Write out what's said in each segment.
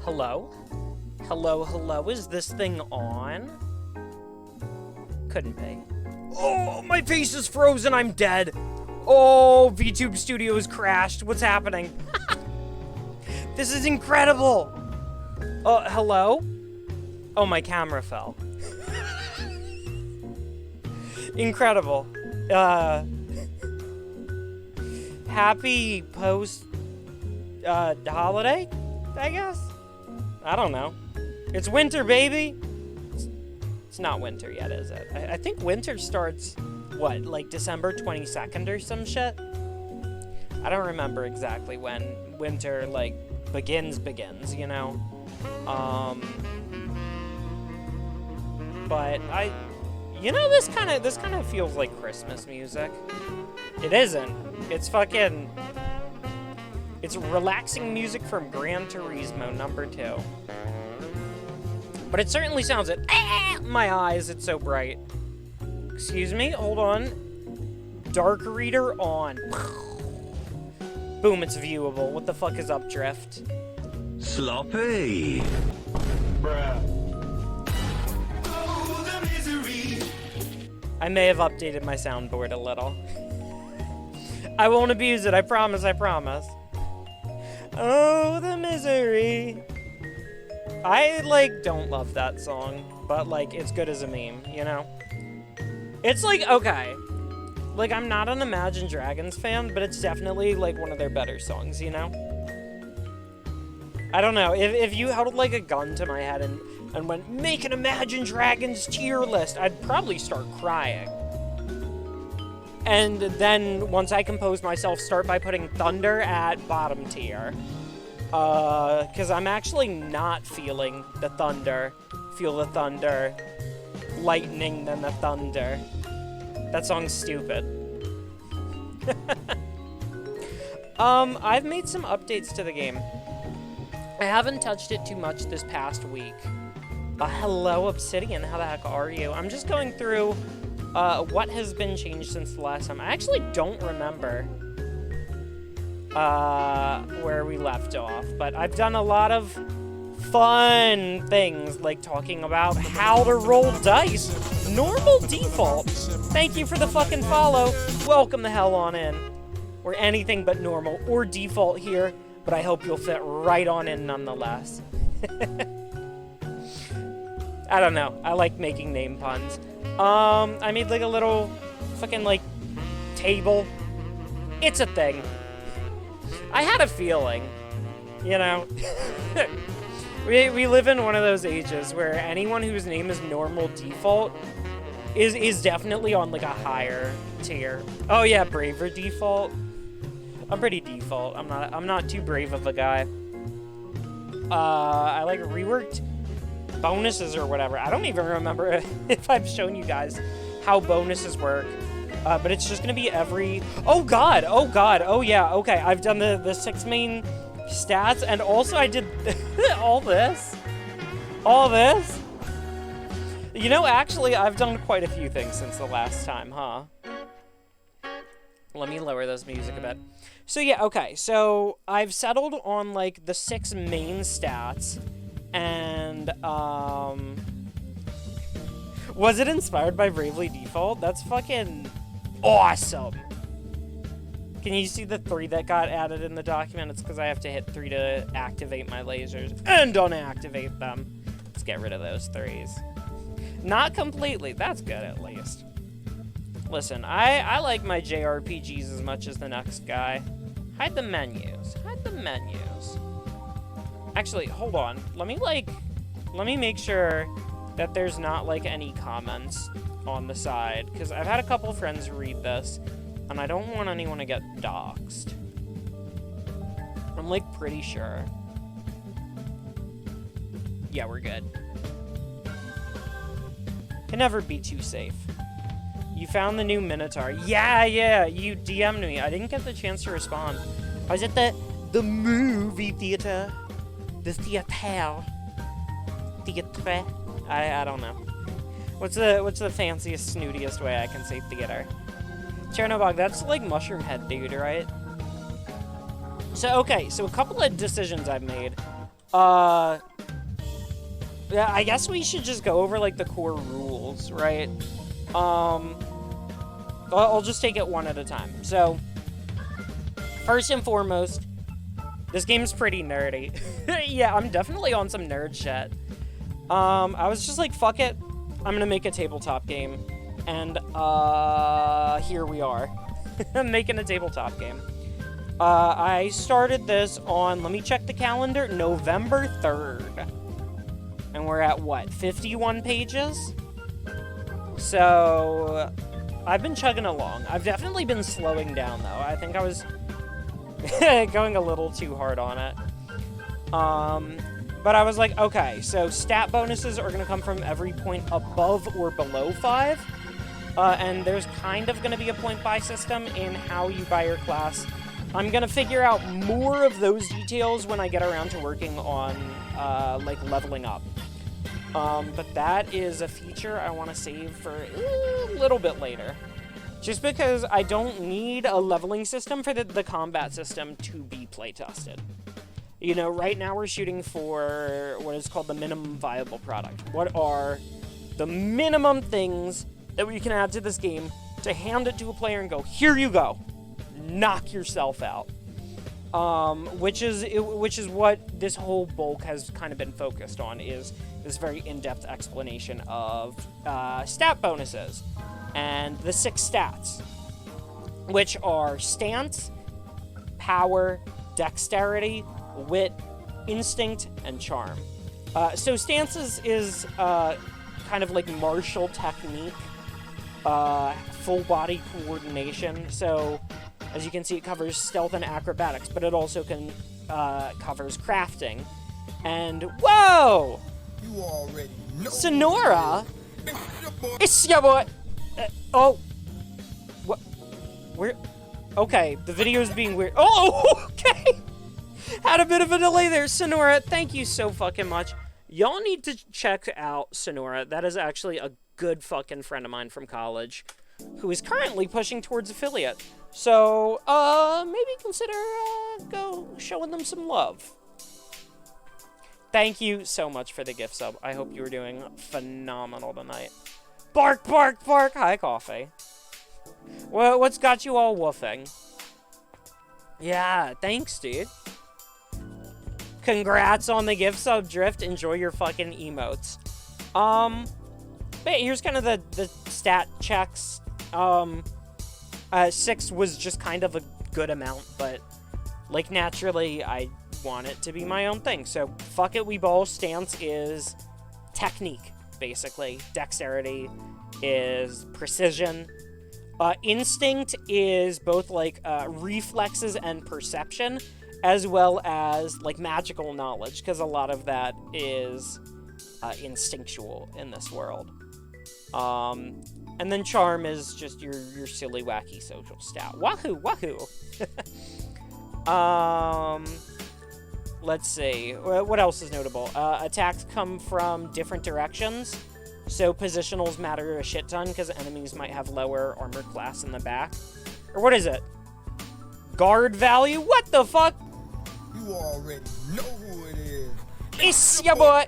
Hello? Hello, hello, is this thing on? Couldn't be. Oh, my face is frozen, I'm dead! Oh, VTube Studios crashed, what's happening? This is incredible! Hello? Oh, my camera fell. Incredible. Happy post, holiday, I guess? I don't know. It's winter, baby! It's not winter yet, is it? I think winter starts, what, like December 22nd or some shit? I don't remember exactly when winter, like, begins, you know? But you know, this kind of feels like Christmas music. It isn't. It's fucking... It's relaxing music from Gran Turismo #2. But it certainly sounds it. My eyes, it's so bright. Excuse me, hold on. Dark reader on. Boom, it's viewable. What the fuck is Updrift? Sloppy. Bruh. Oh, the misery. I may have updated my soundboard a little. I won't abuse it, I promise, I promise. Oh, the misery. I, like, don't love that song, but, like, it's good as a meme, you know? It's, like, okay. Like, I'm not an Imagine Dragons fan, but it's definitely, like, one of their better songs, you know? I don't know, if you held, like, a gun to my head and went, make an Imagine Dragons tier list, I'd probably start crying. And then, once I compose myself, start by putting Thunder at bottom tier. Because I'm actually not feeling the thunder. Feel the thunder. Lightning than the thunder. That song's stupid. I've made some updates to the game. I haven't touched it too much this past week. Hello, Obsidian, how the heck are you? I'm just going through... what has been changed since the last time? I actually don't remember where we left off, but I've done a lot of fun things like talking about how to roll dice. Normal default. Thank you for the fucking follow. Welcome the hell on in. We're anything but normal or default here, but I hope you'll fit right on in nonetheless. I don't know. I like making name puns. I made like a little fucking like table. It's a thing. I had a feeling, you know. we live in one of those ages where anyone whose name is normal default is definitely on like a higher tier. Oh yeah, braver default. I'm pretty default. I'm not too brave of a guy. I like reworked bonuses or whatever. I don't even remember if I've shown you guys how bonuses work. But it's just gonna be every... Oh god! Oh yeah, okay. I've done the 6 main stats, and also I did all this. All this. You know, actually, I've done quite a few things since the last time, huh? Let me lower this music a bit. So yeah, okay. So I've settled on, like, the 6 main stats, and, was it inspired by Bravely Default? That's fucking awesome. Can you see the 3 that got added in the document? It's because I have to hit 3 to activate my lasers and unactivate them. Let's get rid of those 3s. Not completely. That's good, at least. Listen, I like my JRPGs as much as the next guy. Hide the menus. Hide the menus. Actually, hold on. Let me make sure that there's not, like, any comments on the side, because I've had a couple friends read this, and I don't want anyone to get doxxed. I'm, like, pretty sure. Yeah, we're good. Can never be too safe. You found the new Minotaur. Yeah, you DM'd me. I didn't get the chance to respond. I was at the movie theater. The theater. Theatre. I don't know. What's the fanciest, snootiest way I can say theater? Chernobog, that's like Mushroom Head dude, right? So, okay, so a couple of decisions I've made. Yeah, I guess we should just go over, like, the core rules, right? I'll just take it one at a time. So, first and foremost, this game's pretty nerdy. Yeah, I'm definitely on some nerd shit. I was just like, fuck it. I'm gonna make a tabletop game. And, here we are. I'm making a tabletop game. I started this on, let me check the calendar, November 3rd. And we're at, what, 51 pages? So, I've been chugging along. I've definitely been slowing down, though. I think I was going a little too hard on it. But I was like, okay, so stat bonuses are going to come from every point above or below 5. And there's kind of going to be a point buy system in how you buy your class. I'm going to figure out more of those details when I get around to working on, like, leveling up. But that is a feature I want to save for a little bit later. Just because I don't need a leveling system for the combat system to be playtested. You know, right now we're shooting for what is called the minimum viable product. What are the minimum things that we can add to this game to hand it to a player and go, here you go, knock yourself out. Which is what this whole bulk has kind of been focused on, is this very in-depth explanation of stat bonuses and the 6 stats, which are stance, power, dexterity, wit, instinct, and charm. So stance is kind of like martial technique, full body coordination. So as you can see, it covers stealth and acrobatics, but it also covers crafting. And whoa! You already know. Sonora? It's your boy! Oh! What? Where? Okay, the video's being weird. Oh, okay! Had a bit of a delay there. Sonora, thank you so fucking much. Y'all need to check out Sonora. That is actually a good fucking friend of mine from college who is currently pushing towards affiliate. So, maybe consider, go showing them some love. thank you so much for the gift sub. I hope you were doing phenomenal tonight. Bark, bark, bark. Hi, Coffee. Well, what's got you all woofing? Yeah, thanks, dude. Congrats on the gift sub, Drift. Enjoy your fucking emotes. But here's kind of the stat checks. 6 was just kind of a good amount, but, like, naturally, I want it to be my own thing. So, fuck it, we ball. Stance is technique, basically. Dexterity is precision. Instinct is both, like, reflexes and perception, as well as, like, magical knowledge, because a lot of that is instinctual in this world. And then charm is just your silly, wacky social stat. Wahoo, wahoo! Let's see. What else is notable? Attacks come from different directions. So positionals matter a shit ton, because enemies might have lower armor class in the back. Or what is it? Guard value? What the fuck? You already know who it is. It's your boy!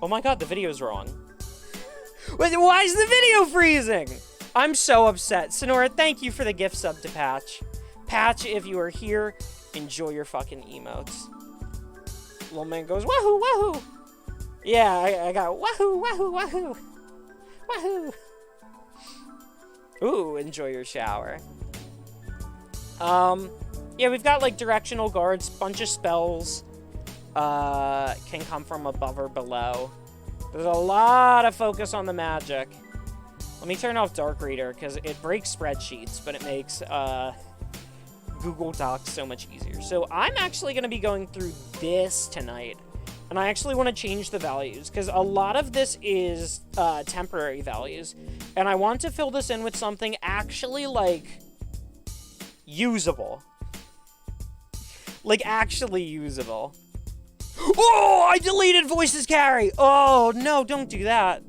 Oh my god, the video's wrong. Why is the video freezing? I'm so upset. Sonora, thank you for the gift sub to Patch. Patch, if you are here, enjoy your fucking emotes. Little man goes, wahoo, wahoo! Yeah, I got wahoo, wahoo, wahoo! Wahoo! Ooh, enjoy your shower. Yeah, we've got, like, directional guards, bunch of spells, can come from above or below. There's a lot of focus on the magic. Let me turn off Dark Reader, because it breaks spreadsheets, but it makes, Google Docs so much easier. So I'm actually going to be going through this tonight, and I actually want to change the values, because a lot of this is, temporary values, and I want to fill this in with something actually, like, usable. Like, actually usable. Oh, I deleted Voices Carry! Oh, no, don't do that.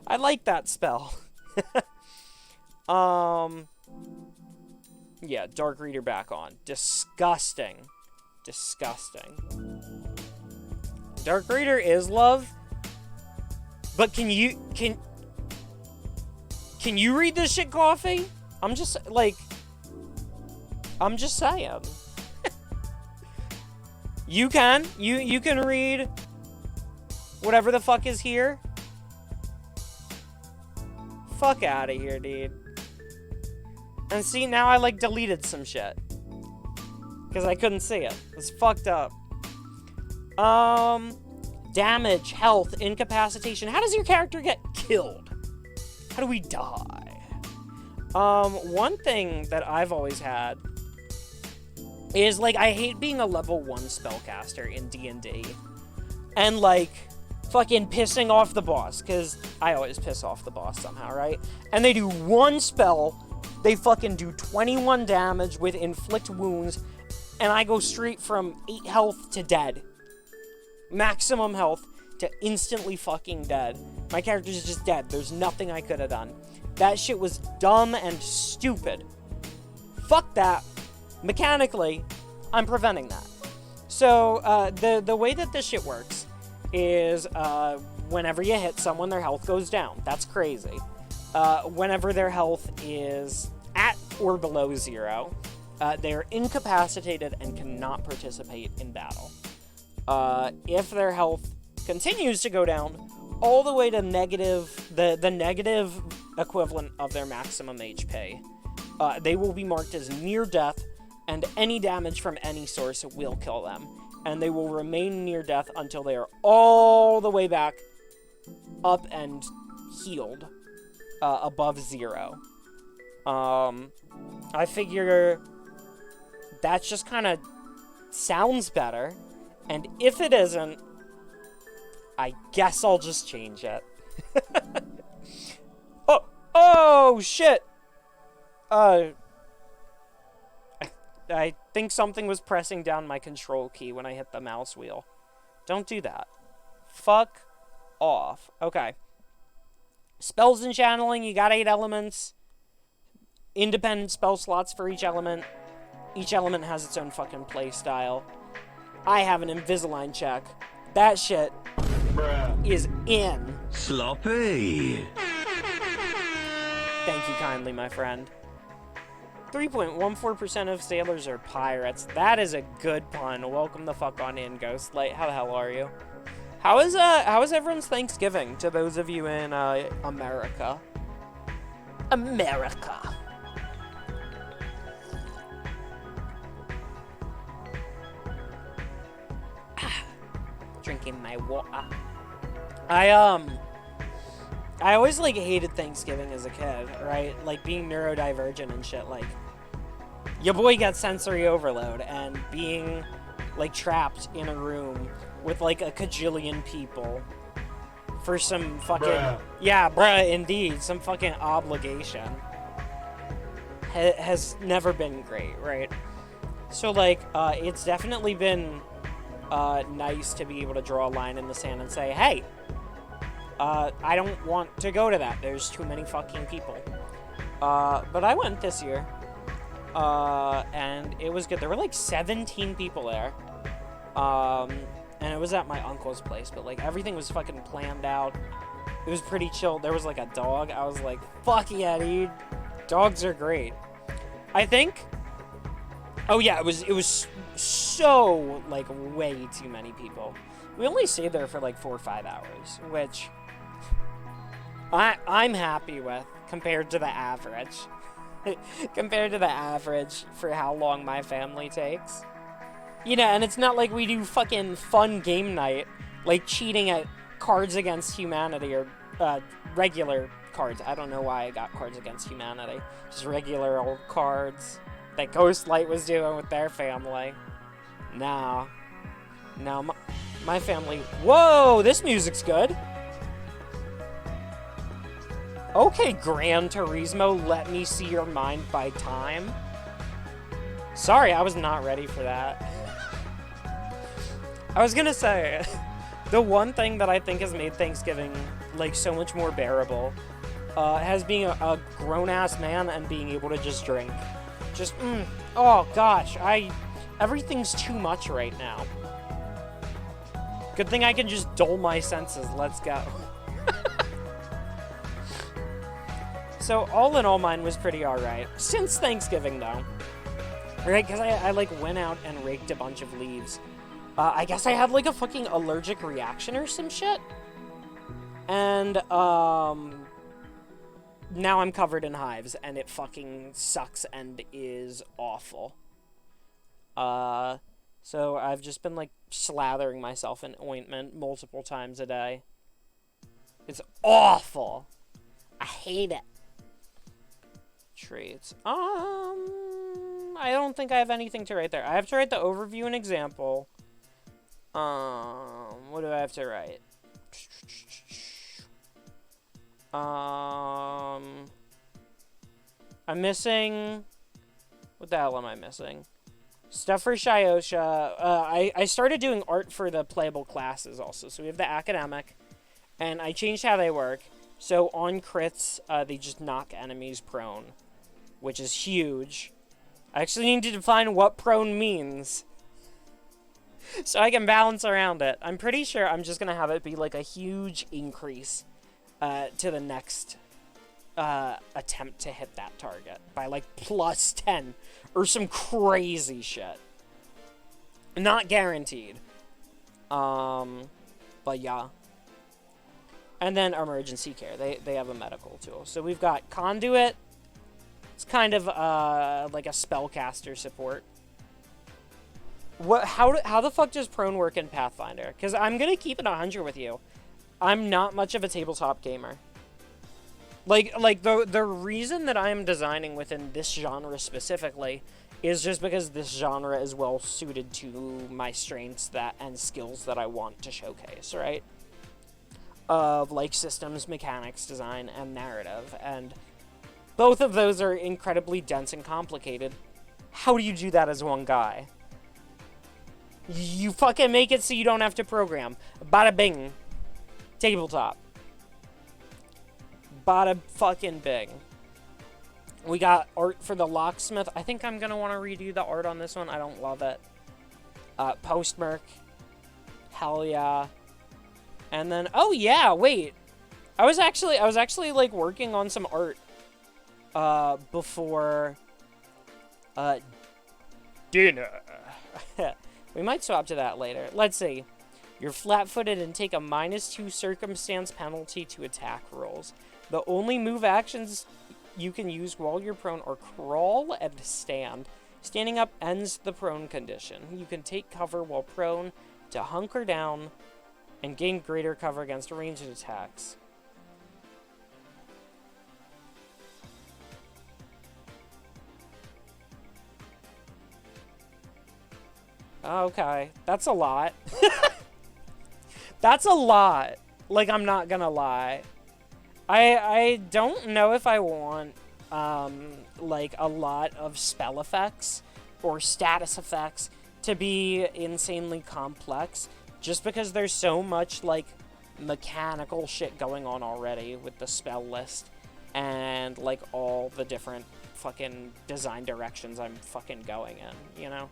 I like that spell. Yeah, Dark Reader back on. Disgusting. Disgusting. Dark Reader is love, but can you read this shit, Coffee? I'm just saying. You can. You can read whatever the fuck is here. Fuck out of here, dude. And see, now I, like, deleted some shit. Because I couldn't see it. It's fucked up. Damage, health, incapacitation. How does your character get killed? How do we die? One thing that I've always had is, like, I hate being a level 1 spellcaster in D&D. And, like, fucking pissing off the boss, because I always piss off the boss somehow, right? And they do one spell, they fucking do 21 damage with inflict wounds, and I go straight from 8 health to dead. Maximum health to instantly fucking dead. My character's just dead. There's nothing I could have done. That shit was dumb and stupid. Fuck that. Mechanically, I'm preventing that. So, the way that this shit works is, whenever you hit someone, their health goes down. That's crazy. Whenever their health is at or below 0, they're incapacitated and cannot participate in battle. If their health continues to go down all the way to negative, the negative equivalent of their maximum HP, they will be marked as near death, and any damage from any source will kill them. And they will remain near death until they are all the way back up and healed, above 0. I figure that just kind of sounds better, and if it isn't, I guess I'll just change it. Oh, shit! I think something was pressing down my control key when I hit the mouse wheel. Don't do that. Fuck off. Okay. Spells and channeling, you got 8 elements. Independent spell slots for each element. Each element has its own fucking play style. I have an Invisalign check. That shit is in. Sloppy. Thank you kindly, my friend. 3.14% of sailors are pirates. That is a good pun. Welcome the fuck on in, Ghostlight. How the hell are you? How is everyone's Thanksgiving to those of you in America? America. Drinking my water. I always, like, hated Thanksgiving as a kid, right? Like, being neurodivergent and shit, like, your boy got sensory overload, and being, like, trapped in a room with, like, a cajillion people for some fucking... Bruh. Yeah, bruh, indeed. Some fucking obligation. Has never been great, right? So, like, it's definitely been, nice to be able to draw a line in the sand and say, hey... I don't want to go to that. There's too many fucking people. But I went this year. And it was good. There were like 17 people there. And it was at my uncle's place, but like everything was fucking planned out. It was pretty chill. There was like a dog. I was like, fuck yeah, dude. Dogs are great. I think... Oh yeah, it was so, like, way too many people. We only stayed there for like 4 or 5 hours, which... I'm happy with, compared to the average. Compared to the average for how long my family takes. You know, and it's not like we do fucking fun game night, like cheating at Cards Against Humanity, or regular cards. I don't know why I got Cards Against Humanity. Just regular old cards that Ghostlight was doing with their family. No, my family... Whoa, this music's good. Okay, Gran Turismo, let me see your mind by time. Sorry, I was not ready for that. I was gonna say, the one thing that I think has made Thanksgiving, like, so much more bearable, has being a grown-ass man and being able to just drink. Just, oh gosh, everything's too much right now. Good thing I can just dull my senses. Let's go. So, all in all, mine was pretty alright. Since Thanksgiving, though. Right? Because I, like, went out and raked a bunch of leaves. I guess I had, like, a fucking allergic reaction or some shit. And, now I'm covered in hives, and it fucking sucks and is awful. So I've just been, like, slathering myself in ointment multiple times a day. It's awful. I hate it. Traits. I don't think I have anything to write there. I have to write the overview and example. What do I have to write? I'm missing... What the hell am I missing? Stuff for Shyosha. I started doing art for the playable classes also. So we have the academic. And I changed how they work. So on crits, they just knock enemies prone. Which is huge. I actually need to define what prone means. So I can balance around it. I'm pretty sure I'm just going to have it be like a huge increase to the next attempt to hit that target. By like plus 10. Or some crazy shit. Not guaranteed. But yeah. And then emergency care. They have a medical tool. So we've got conduit. It's kind of like a spellcaster support. How the fuck does prone work in Pathfinder? Because I'm gonna keep it 100 with you. I'm not much of a tabletop gamer. Like the reason that I am designing within this genre specifically is just because this genre is well suited to my strengths and skills that I want to showcase, right? Of like systems, mechanics, design, and narrative, and both of those are incredibly dense and complicated. How do you do that as one guy? You fucking make it so you don't have to program. Bada bing. Tabletop. Bada fucking bing. We got art for the locksmith. I think I'm gonna want to redo the art on this one. I don't love it. Postmerc. Hell yeah. And then, oh yeah, wait. I was actually like working on some art before dinner. We might swap to that later. Let's see. You're flat-footed and take a -2 circumstance penalty to attack rolls. The only move actions you can use while you're prone are crawl and stand. Standing up ends the prone condition. You can take cover while prone to hunker down and gain greater cover against ranged attacks. Okay, that's a lot. That's a lot. Like, I'm not gonna lie. I don't know if I want, like, a lot of spell effects or status effects to be insanely complex, just because there's so much, like, mechanical shit going on already with the spell list and, like, all the different fucking design directions I'm fucking going in, you know?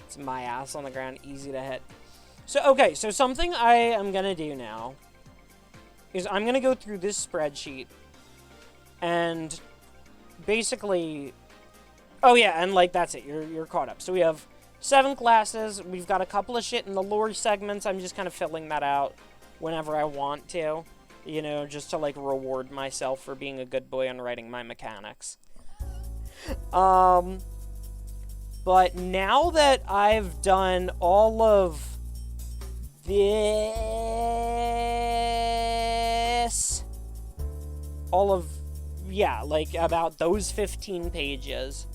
It's my ass on the ground, easy to hit. So, okay, so something I am gonna do now is I'm gonna go through this spreadsheet and basically... Oh yeah, and like, that's it, you're caught up. So we have 7 classes, we've got a couple of shit in the lore segments, I'm just kind of filling that out whenever I want to, you know, just to like reward myself for being a good boy and writing my mechanics. But now that I've done all of this, all of, yeah, like about those 15 pages,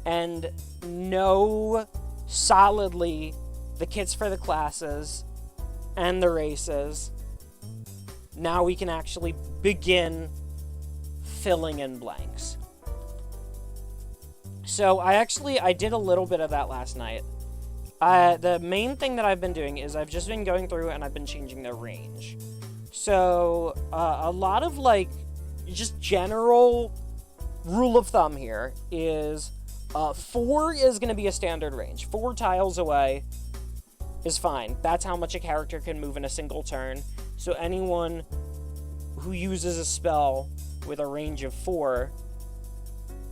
and know solidly the kits for the classes and the races, now we can actually begin filling in blanks. So I did a little bit of that last night. The main thing that I've been doing is I've just been going through and I've been changing the range. So a lot of like just general rule of thumb here is 4 is going to be a standard range. 4 tiles away is fine. That's how much a character can move in a single turn. So anyone who uses a spell with a range of 4,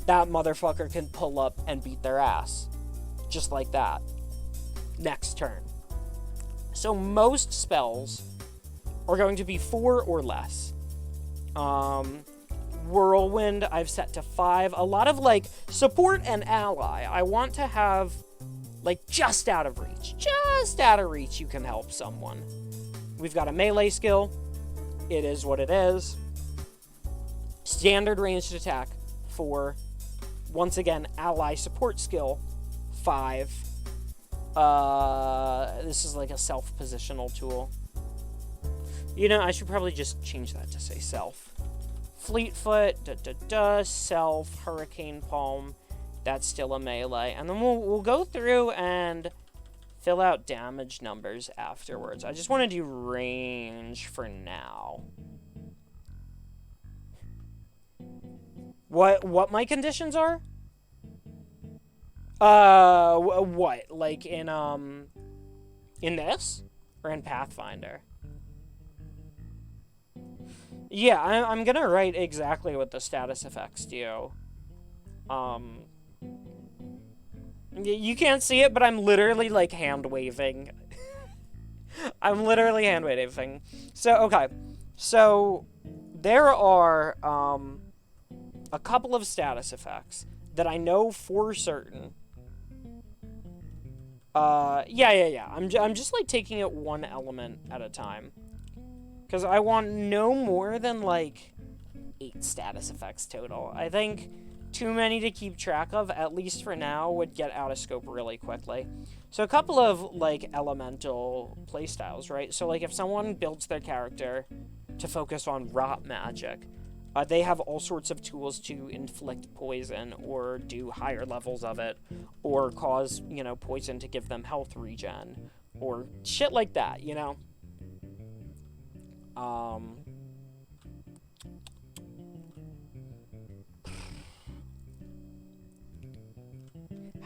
that motherfucker can pull up and beat their ass. Just like that. Next turn. So most spells are going to be 4 or less. Whirlwind, I've set to 5. A lot of, like, support and ally. I want to have, like, just out of reach. Just out of reach you can help someone. We've got a melee skill. It is what it is. Standard ranged attack, 4. Once again, ally support skill, 5. This is like a self-positional tool. You know, I should probably just change that to say self. Fleetfoot, self, Hurricane Palm, that's still a melee. And then we'll go through and fill out damage numbers afterwards. I just want to do range for now. What my conditions are? What? Like in this? Or in Pathfinder? Yeah, I'm gonna write exactly what the status effects do. You can't see it, but I'm literally, like, hand-waving. I'm literally hand-waving. So, okay. So, there are, a couple of status effects that I know for certain. Yeah. I'm just, like, taking it one element at a time. Because I want no more than, like, 8 status effects total. I think too many to keep track of, at least for now, would get out of scope really quickly. So a couple of, like, elemental playstyles, right? So, like, if someone builds their character to focus on rot magic, they have all sorts of tools to inflict poison or do higher levels of it or cause, you know, poison to give them health regen or shit like that, you know?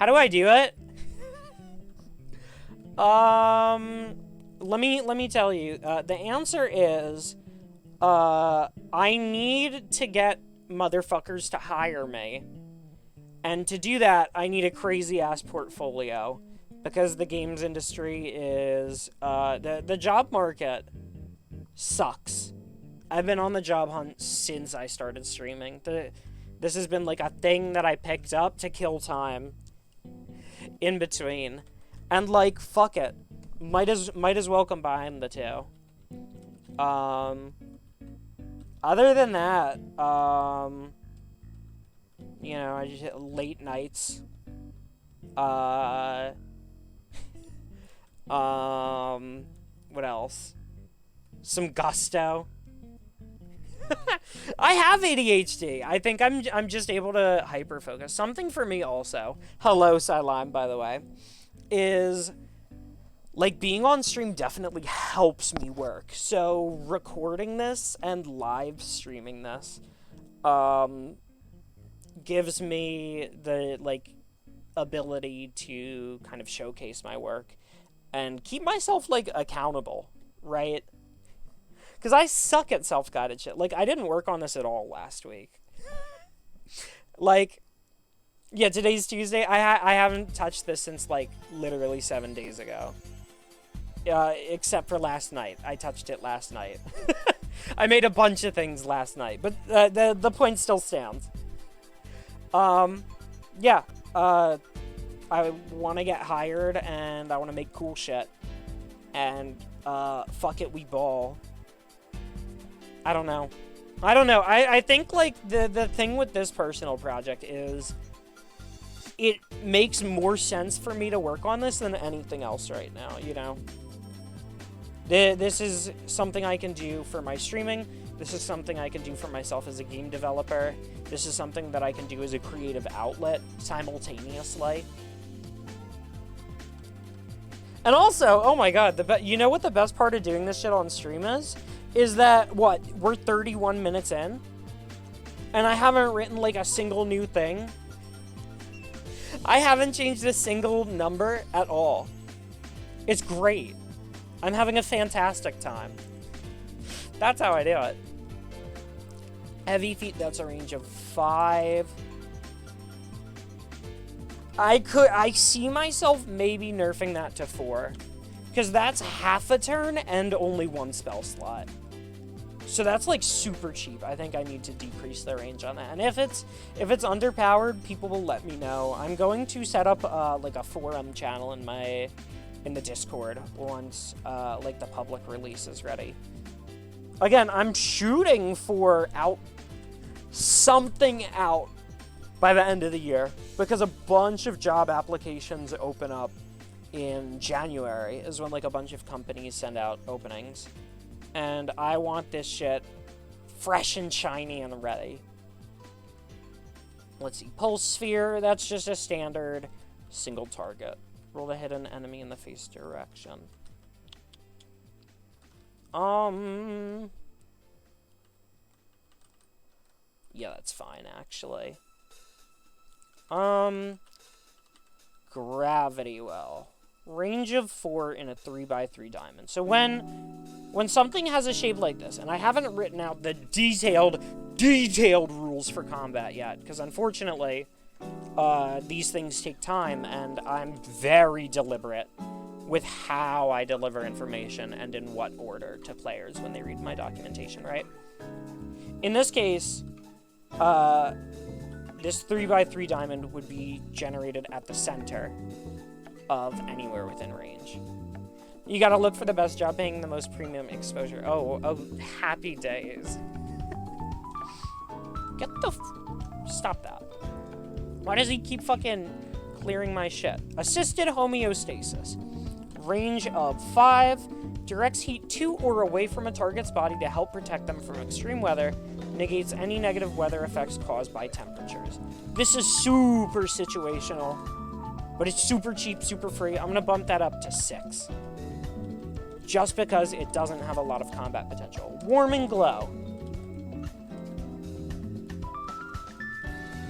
How do I do it? Let me tell you. The answer is, I need to get motherfuckers to hire me. And to do that, I need a crazy-ass portfolio. Because the games industry is, the job market sucks. I've been on the job hunt since I started streaming. This has been like a thing that I picked up to kill time in between. And like, fuck it. Might as well combine the two. Other than that, you know, I just hit late nights. What else? Some gusto. I have ADHD. I think I'm just able to hyper focus. Something for me also. Hello, Silime, by the way, is like being on stream definitely helps me work. So recording this and live streaming this gives me the like ability to kind of showcase my work and keep myself like accountable, right? Because I suck at self-guided shit. Like, I didn't work on this at all last week. Like, yeah, today's Tuesday. I haven't touched this since, like, literally 7 days ago. Except for last night. I touched it last night. I made a bunch of things last night. But the point still stands. Yeah. I want to get hired, and I want to make cool shit. And, fuck it, we ball. I don't know. I think, like, the thing with this personal project is it makes more sense for me to work on this than anything else right now, you know? This is something I can do for my streaming. This is something I can do for myself as a game developer. This is something that I can do as a creative outlet simultaneously. And also, oh my god, you know what the best part of doing this shit on stream is? Is that, what, we're 31 minutes in? And I haven't written, like, a single new thing. I haven't changed a single number at all. It's great. I'm having a fantastic time. That's how I do it. Heavy feet, that's a range of 5. I see myself maybe nerfing that to 4. Because that's half a turn and only 1 spell slot. So that's like super cheap. I think I need to decrease the range on that. And if it's underpowered, people will let me know. I'm going to set up like a forum channel in the Discord once like the public release is ready. Again, I'm shooting for something out by the end of the year because a bunch of job applications open up in January is when like a bunch of companies send out openings. And I want this shit fresh and shiny and ready. Let's see. Pulse Sphere, that's just a standard single target. Roll to hit an enemy in the face direction. Yeah, that's fine, actually. Gravity Well. Range of 4 in a 3x3 diamond. So when something has a shape like this, and I haven't written out the detailed rules for combat yet, because unfortunately, these things take time, and I'm very deliberate with how I deliver information and in what order to players when they read my documentation, right? In this case, this 3x3 diamond would be generated at the center of anywhere within range. You gotta look for the best job paying the most premium exposure. Oh, happy days. Stop that. Why does he keep fucking clearing my shit? Assisted homeostasis. Range of 5. Directs heat to or away from a target's body to help protect them from extreme weather. Negates any negative weather effects caused by temperatures. This is super situational. But it's super cheap, super free. I'm going to bump that up to 6. Just because it doesn't have a lot of combat potential. Warm and Glow.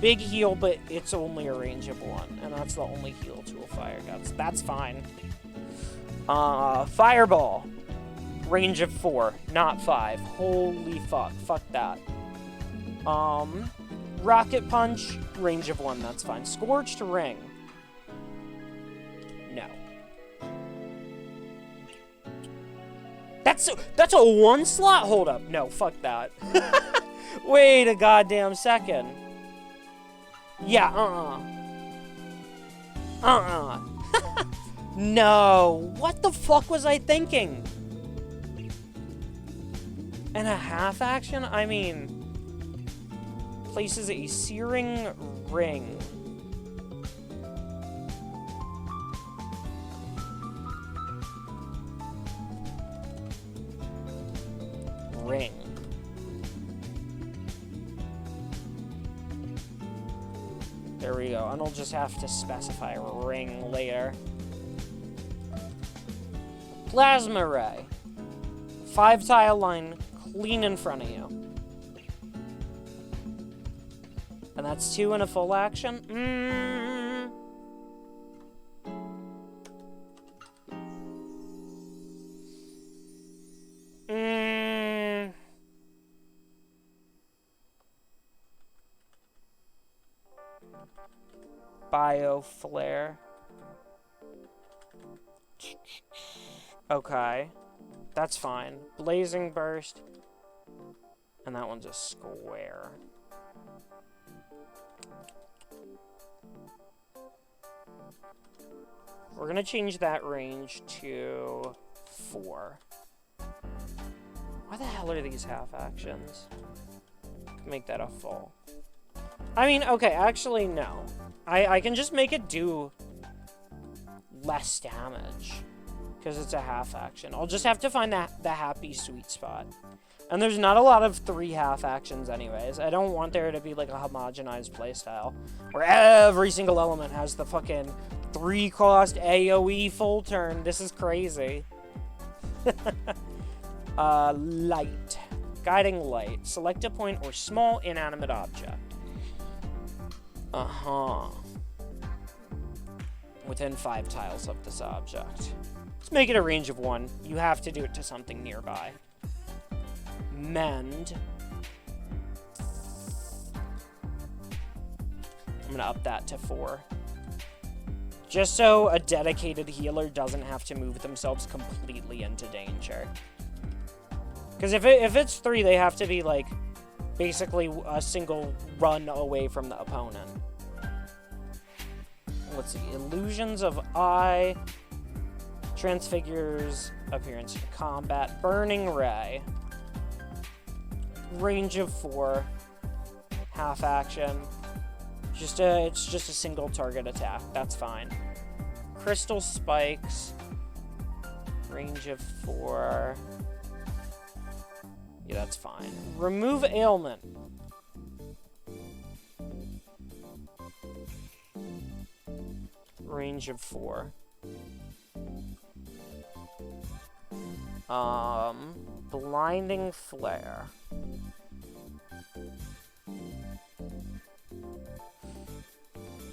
big heal, but it's only a range of 1, and that's the only heal tool fire gets. That's fine. Fireball. Range of 4, not 5. Holy fuck. Fuck that. Rocket Punch. Range of 1, that's fine. Scorched Ring. No. That's a 1 slot? Hold up. No, fuck that. Wait a goddamn second. Yeah, No. What the fuck was I thinking? And a half action? I mean... Places a searing ring. Ring. There we go. And I'll just have to specify ring later. Plasma Ray. 5-tile line clean in front of you. And that's 2 in a full action? Bio Flare. Okay. That's fine. Blazing Burst. And that one's a square. We're gonna change that range to 4. Why the hell are these half actions? Make that a full. I mean, okay, actually, no. I can just make it do less damage. Because it's a half action. I'll just have to find the happy sweet spot. And there's not a lot of 3 half actions anyways. I don't want there to be like a homogenized playstyle. Where every single element has the fucking 3-cost AoE full turn. This is crazy. Light. Guiding light. Select a point or small inanimate object. Within 5 tiles of this object. Let's make it a range of 1. You have to do it to something nearby. Mend. I'm gonna up that to 4. Just so a dedicated healer doesn't have to move themselves completely into danger. Because if it's 3, they have to be, like, basically a single run away from the opponent. Let's see. Illusions of Eye. Transfigures appearance in combat. Burning Ray. Range of 4. Half action. It's just a single target attack. That's fine. Crystal Spikes. Range of 4. Yeah, that's fine. Remove Ailment. Range of 4. Blinding Flare.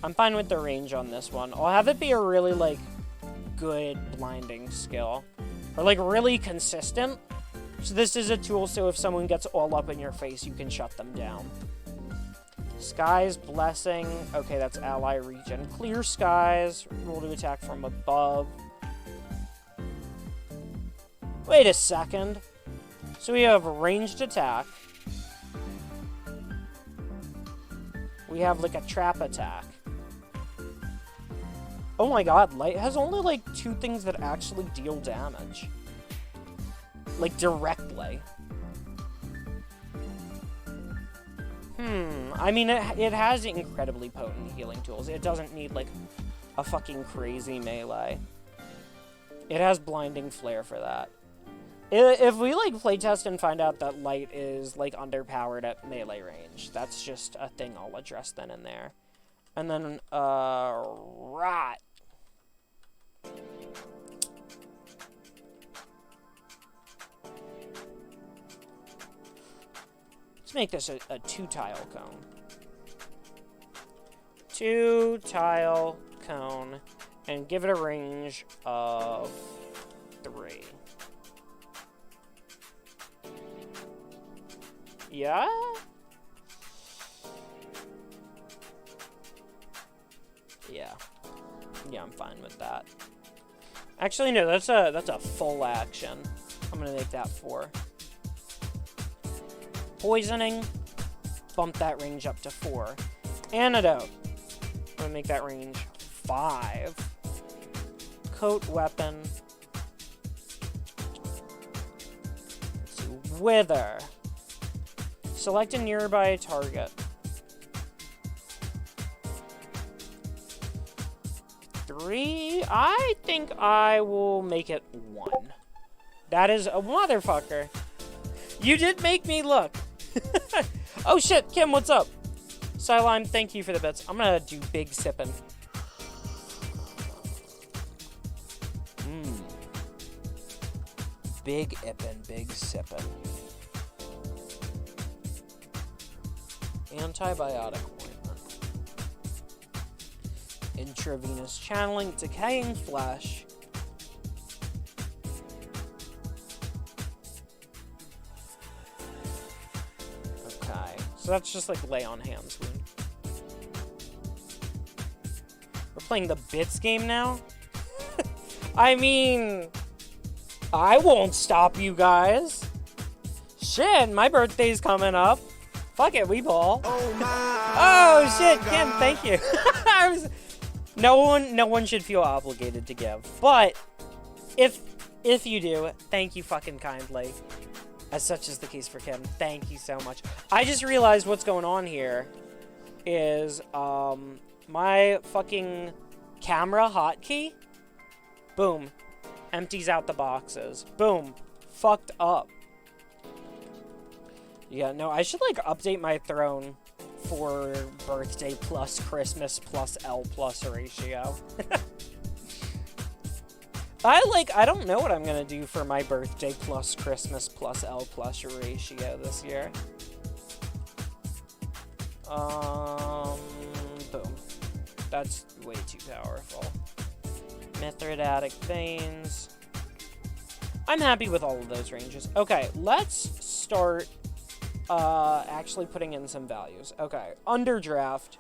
I'm fine with the range on this one. I'll have it be a really, like, good blinding skill. Or, like, really consistent. So this is a tool so if someone gets all up in your face, you can shut them down. Sky's Blessing. Okay, that's ally regen. Clear Skies. Roll to attack from above. Wait a second. So we have ranged attack. We have, like, a trap attack. Oh my god, Light has only, like, 2 things that actually deal damage. Like, directly. I mean, it has incredibly potent healing tools. It doesn't need, like, a fucking crazy melee. It has Blinding Flare for that. If we, like, playtest and find out that Light is, like, underpowered at melee range, that's just a thing I'll address then and there. And then, Rot. Let's make this a 2-tile cone. 2 tile cone and give it a range of 3. Yeah? Yeah. Yeah, I'm fine with that. Actually, no, that's a full action. I'm gonna make that 4. Poisoning. Bump that range up to 4. Antidote. I'm gonna make that range 5. Coat weapon. Let's see. Wither. Select a nearby target. 3. I think I will make it 1. That is a motherfucker. You did make me look. Oh shit, Kim, what's up? Silime, thank you for the bits. I'm gonna do big sippin'. Big ippin', big sippin'. Antibiotic ointment. Intravenous channeling, decaying flesh. Okay, so that's just like lay on hands wound. We're playing the bits game now? I mean, I won't stop you guys. Shit, my birthday's coming up. Fuck it, we ball. Oh my! Oh shit, Kim, thank you. No one should feel obligated to give, but if you do, thank you fucking kindly. As such is the case for Kim. Thank you so much. I just realized what's going on here is my fucking camera hotkey. Boom, empties out the boxes. Boom, fucked up. Yeah, no, I should, like, update my throne for birthday plus Christmas plus L plus ratio. I don't know what I'm gonna do for my birthday plus Christmas plus L plus ratio this year. Boom. That's way too powerful. Mithridatic veins. I'm happy with all of those ranges. Okay, let's start actually putting in some values. Okay, Underdraft.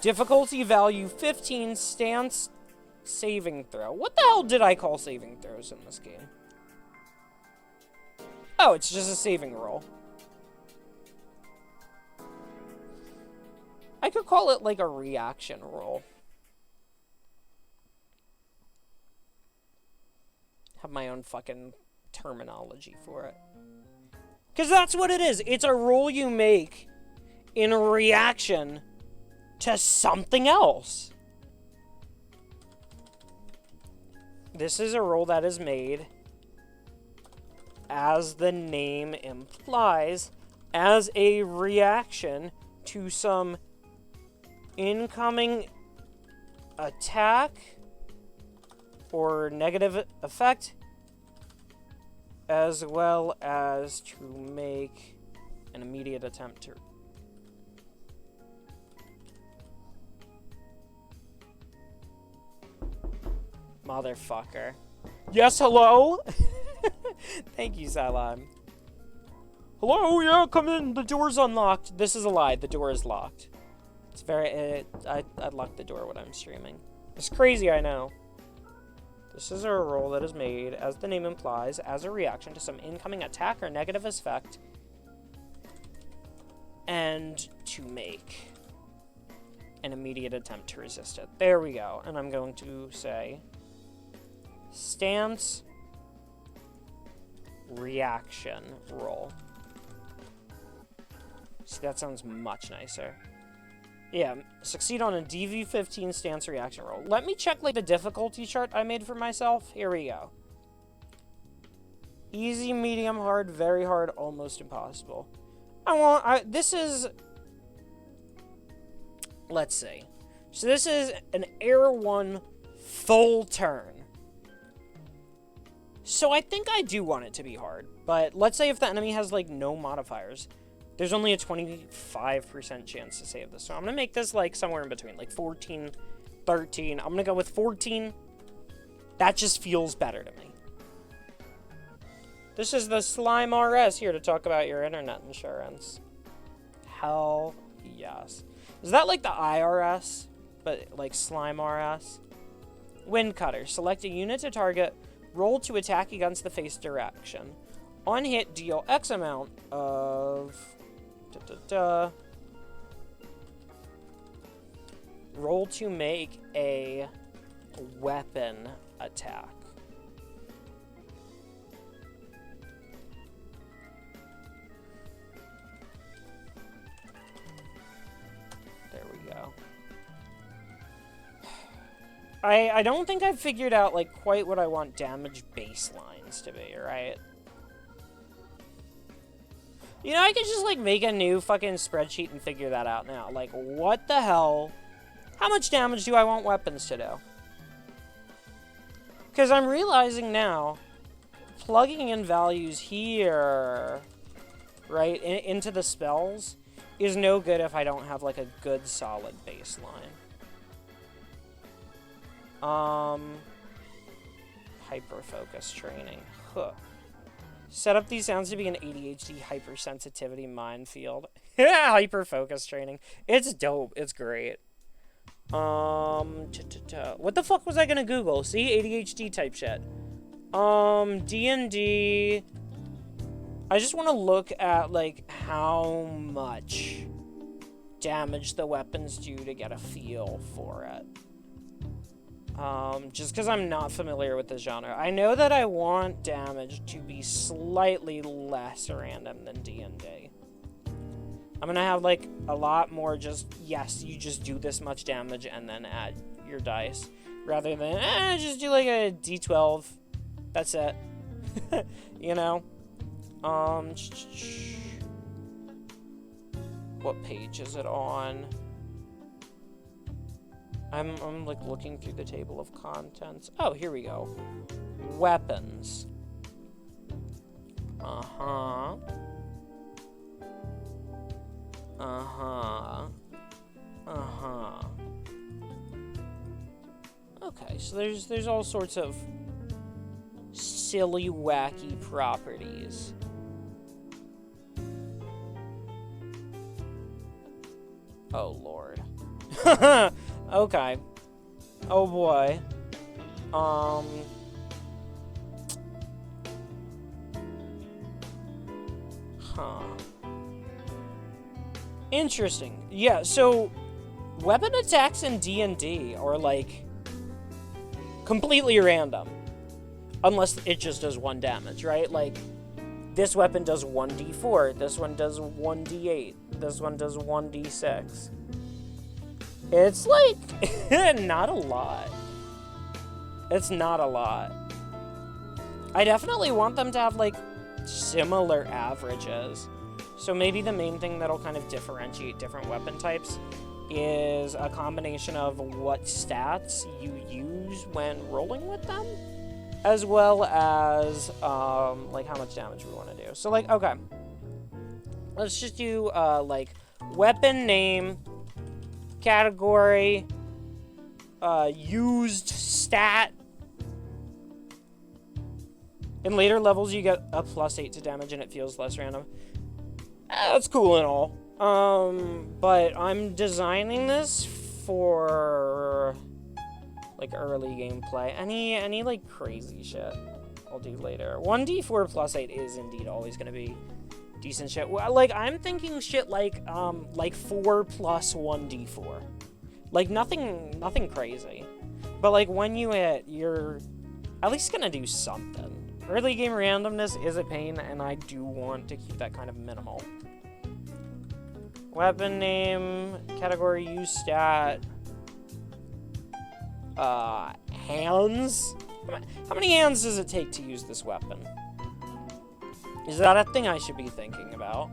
Difficulty value 15, stance, saving throw. What the hell did I call saving throws in this game? Oh, it's just a saving roll. I could call it like a reaction roll. Have my own fucking terminology for it. Because that's what it is. It's a roll you make in a reaction to something else. This is a roll that is made, as the name implies, as a reaction to some incoming attack or negative effect, as well as to make an immediate attempt to... Motherfucker. Yes, hello? Thank you, Silime. Hello, yeah, come in. The door's unlocked. This is a lie. The door is locked. It's very... I lock the door when I'm streaming. It's crazy, I know. This is a roll that is made, as the name implies, as a reaction to some incoming attack or negative effect, and to make an immediate attempt to resist it. There we go. And I'm going to say stance reaction roll. See, that sounds much nicer. Yeah, succeed on a DV15 stance reaction roll. Let me check, like, the difficulty chart I made for myself. Here we go. Easy, medium, hard, very hard, almost impossible. This is... Let's see. So this is an Air 1 full turn. So I think I do want it to be hard. But let's say if the enemy has, like, no modifiers. There's only a 25% chance to save this. So I'm going to make this like somewhere in between, like 14, 13. I'm going to go with 14. That just feels better to me. This is the Slime RS here to talk about your internet insurance. Hell yes. Is that like the IRS, but like Slime RS? Wind Cutter. Select a unit to target. Roll to attack against the face direction. On hit, deal X amount of... Roll to make a weapon attack. There we go. I don't think I've figured out, like, quite what I want damage baselines to be, right? You know, I could just, like, make a new fucking spreadsheet and figure that out now. Like, what the hell? How much damage do I want weapons to do? Because I'm realizing now, plugging in values here, right, into the spells, is no good if I don't have, like, a good, solid baseline. Hyper-focus training. Huh. Set up these sounds to be an ADHD hypersensitivity minefield. Yeah, hyper-focus training. It's dope. It's great. What the fuck was I gonna Google? See? ADHD type shit. D&D. I just want to look at, like, how much damage the weapons do to get a feel for it. Just because I'm not familiar with the genre. I know that I want damage to be slightly less random than D&D. I'm gonna have, like, a lot more just, yes, you just do this much damage and then add your dice. Rather than, just do, like, a D12. That's it. You know? What page is it on? I'm like looking through the table of contents. Oh, here we go. Weapons. Uh-huh. Uh-huh. Uh-huh. Okay, so there's all sorts of silly, wacky properties. Oh, Lord. Okay. Oh, boy. Huh. Interesting. Yeah, so weapon attacks in D&D are, like, completely random. Unless it just does 1 damage, right? Like, this weapon does 1d4, this one does 1d8, this one does 1d6. It's, like, not a lot. It's not a lot. I definitely want them to have, like, similar averages. So maybe the main thing that'll kind of differentiate different weapon types is a combination of what stats you use when rolling with them, as well as, like, how much damage we want to do. So, like, okay. Let's just do, like, weapon name, category, used stat. In later levels, you get a +8 to damage, and it feels less random. That's cool and all. But I'm designing this for, like, early gameplay. Any like, crazy shit I'll do later. 1d4 +8 is indeed always gonna be decent shit. Well, like, I'm thinking shit like 4 plus 1d4. Like, nothing crazy. But, like, when you hit, you're at least gonna do something. Early game randomness is a pain, and I do want to keep that kind of minimal. Weapon name, category, use stat, hands? How many hands does it take to use this weapon? Is that a thing I should be thinking about?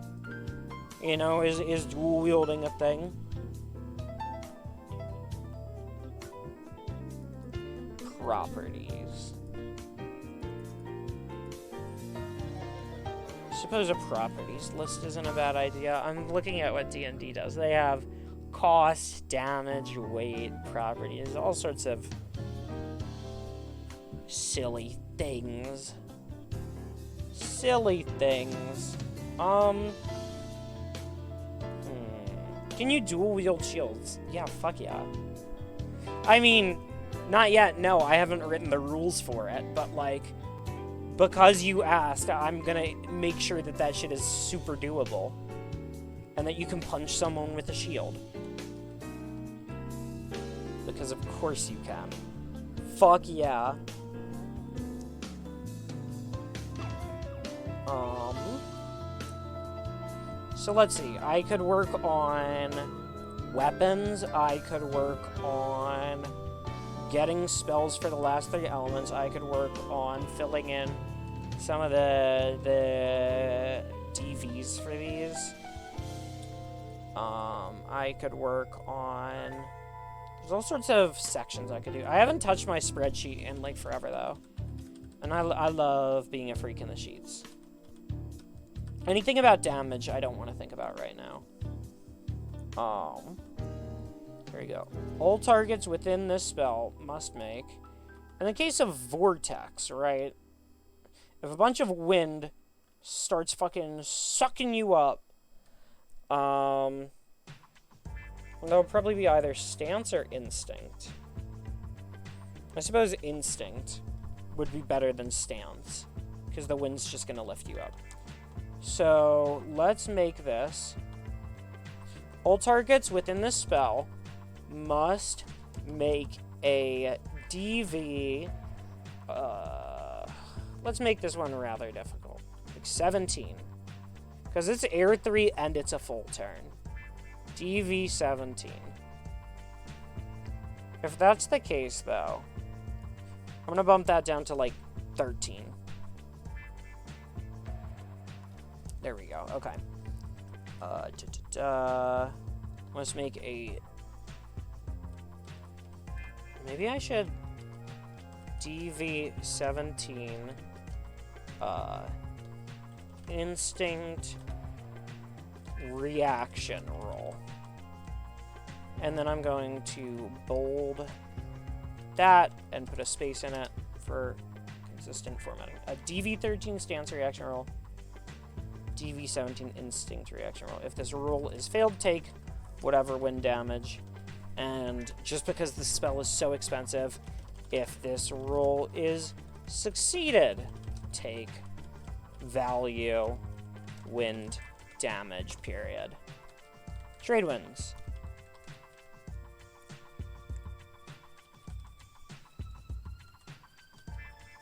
You know, is dual wielding a thing? Properties. Suppose a properties list isn't a bad idea. I'm looking at what D&D does. They have cost, damage, weight, properties, all sorts of silly things. Silly things. Can you dual wield shields? Yeah, fuck yeah. I mean, not yet, no, I haven't written the rules for it, but like, because you asked, I'm gonna make sure that that shit is super doable. And that you can punch someone with a shield. Because of course you can. Fuck yeah. So let's see, I could work on weapons, I could work on getting spells for the last 3 elements, I could work on filling in some of the DVs for these. I could work on... There's all sorts of sections I could do. I haven't touched my spreadsheet in, like, forever, though. And I love being a freak in the sheets. Anything about damage, I don't want to think about right now. Here we go. All targets within this spell must make... In the case of Vortex, right? If a bunch of wind starts fucking sucking you up, that'll probably be either stance or instinct. I suppose instinct would be better than stance, because the wind's just gonna lift you up. So, let's make this. All targets within this spell must make a DV. Let's make this one rather difficult. Like 17. Because it's air 3 and it's a full turn. DV 17. If that's the case, though, I'm going to bump that down to like 13. There we go. Okay. Let's make a... Maybe I should... DV 17... instinct... reaction roll. And then I'm going to bold that and put a space in it for consistent formatting. A DV 13 stance reaction roll. DV 17 instinct reaction roll. If this roll is failed, take whatever wind damage. And just because the spell is so expensive, if this roll is succeeded, take value wind damage, period. Trade winds.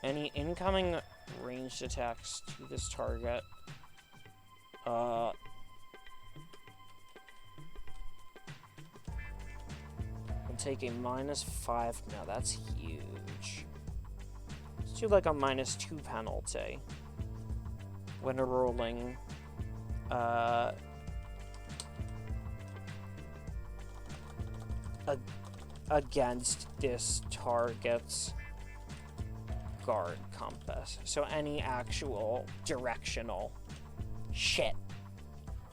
Any incoming ranged attacks to this target. We'll take a -5. No, that's huge. Let's do like a -2 penalty when rolling against this target's guard compass. So any actual directional shit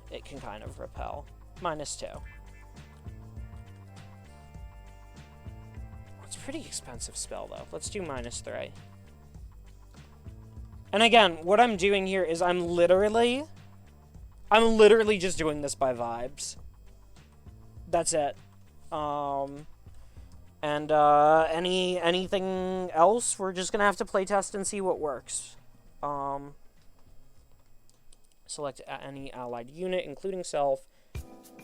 it can kind of repel. -2. It's a pretty expensive spell, though. Let's do -3. And again, what I'm doing here is I'm literally just doing this by vibes. That's it. Anything else, we're just gonna have to play test and see what works. Select any allied unit, including self.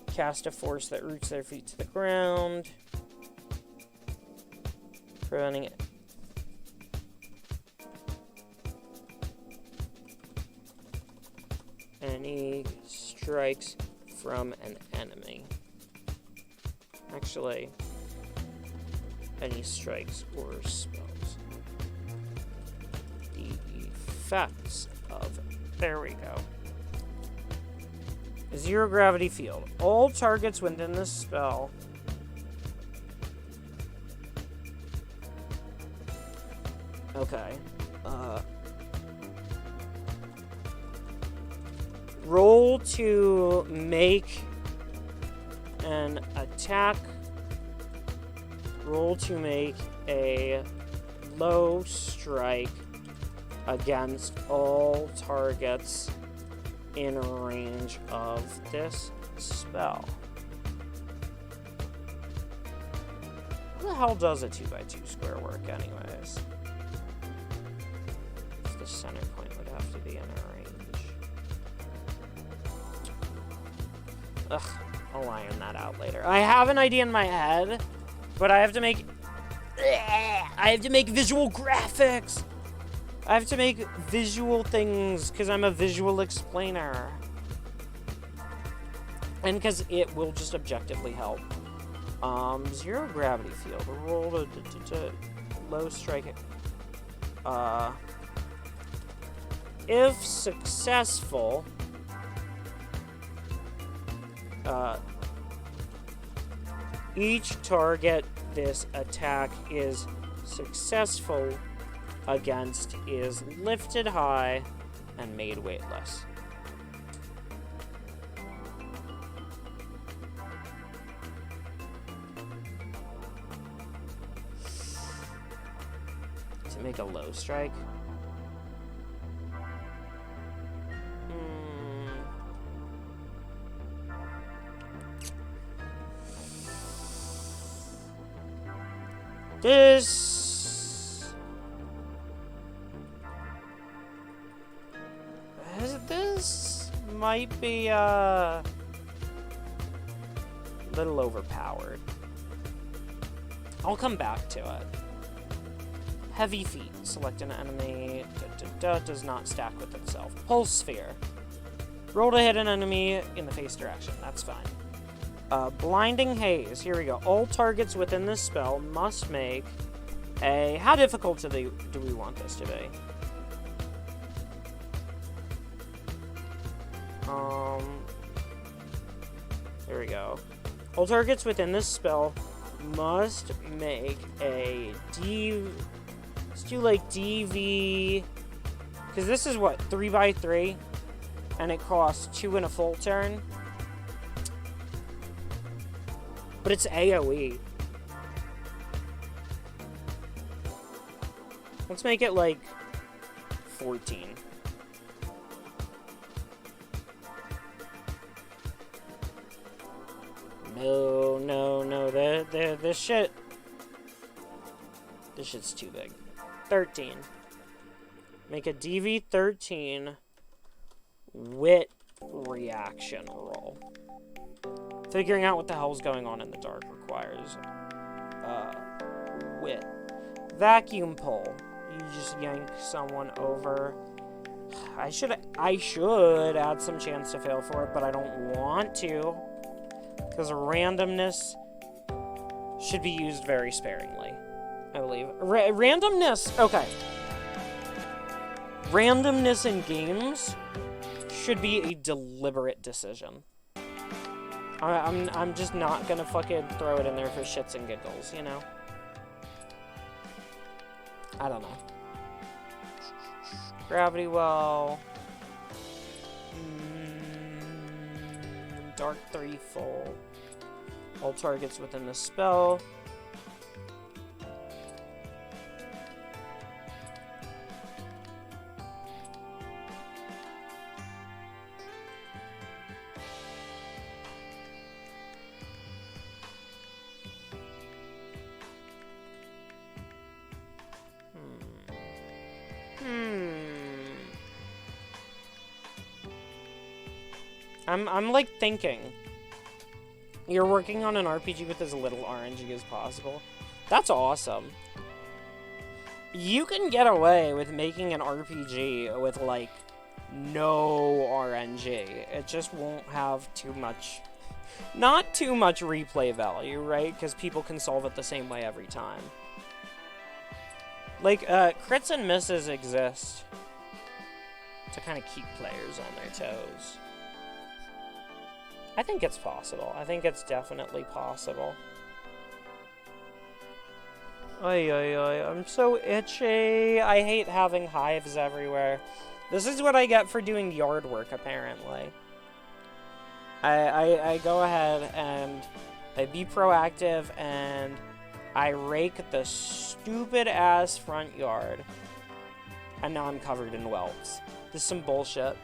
Cast a force that roots their feet to the ground. Preventing it. Any strikes from an enemy. Actually, any strikes or spells. The effects of... There we go. Zero gravity field. All targets within this spell okay. Roll to make an attack. Roll to make a low strike against all targets in range of this spell. How the hell does a 2x2 square work anyways? The center point would have to be in a range. Ugh, I'll iron that out later. I have an idea in my head, but I have to make visual graphics. I have to make visual things because I'm a visual explainer. And because it will just objectively help. Zero gravity field. Roll to low strike. If successful, each target this attack is successful against is lifted high and made weightless. To make a low strike. This might be a little overpowered. I'll come back to it. Heavy feet. Select an enemy. Does not stack with itself. Pulse sphere. Roll to hit an enemy in the face direction. That's fine. Blinding haze. Here we go. All targets within this spell must make a... How difficult do we want this to be? Here we go. All targets within this spell must make a D... Let's do like DV... Because this is what? 3x3? And it costs 2 in a full turn? But it's AoE. Let's make it like 14. No. This shit's too big. 13. Make a DV13 wit reaction roll. Figuring out what the hell's going on in the dark requires wit. Vacuum pull. You just yank someone over. I should add some chance to fail for it, but I don't want to. Because randomness should be used very sparingly, I believe. Randomness, okay. Randomness in games should be a deliberate decision. I'm just not gonna fucking throw it in there for shits and giggles, you know? I don't know. Gravity well. Dark 3 full. All targets within the spell. I'm like thinking. You're working on an RPG with as little RNG as possible. That's awesome. You can get away with making an RPG with like no RNG. It just won't have too much, not too much replay value, right? Because people can solve it the same way every time. Like, crits and misses exist to kind of keep players on their toes. I think it's possible. I think it's definitely possible. I'm so itchy. I hate having hives everywhere. This is what I get for doing yard work, apparently. I go ahead and I be proactive and I rake the stupid-ass front yard. And now I'm covered in whelps. This is some bullshit.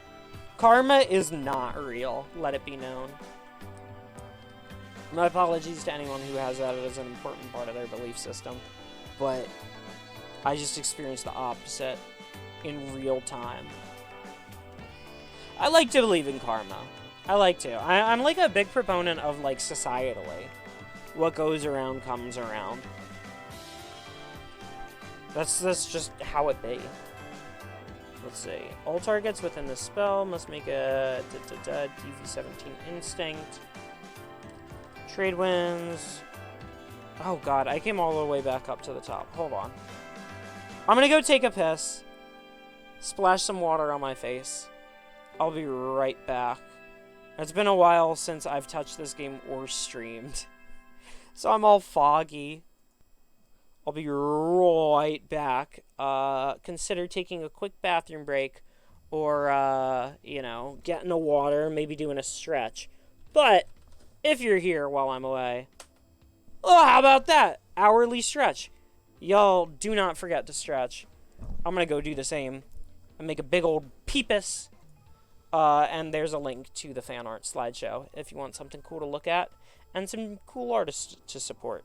Karma is not real, let it be known. My apologies to anyone who has that as an important part of their belief system. But I just experienced the opposite in real time. I like to believe in karma. I like to. I'm like a big proponent of, like, societally. What goes around comes around. That's just how it be. Let's see. All targets within the spell must make a DV17 instinct. Trade wins. Oh god, I came all the way back up to the top. Hold on. I'm gonna go take a piss. Splash some water on my face. I'll be right back. It's been a while since I've touched this game or streamed. So I'm all foggy. I'll be right back. Consider taking a quick bathroom break. Or, you know, getting the water. Maybe doing a stretch. But, if you're here while I'm away... Oh, how about that? Hourly stretch. Y'all do not forget to stretch. I'm gonna go do the same. And make a big old peepus. And there's a link to the fan art slideshow if you want something cool to look at. And some cool artists to support.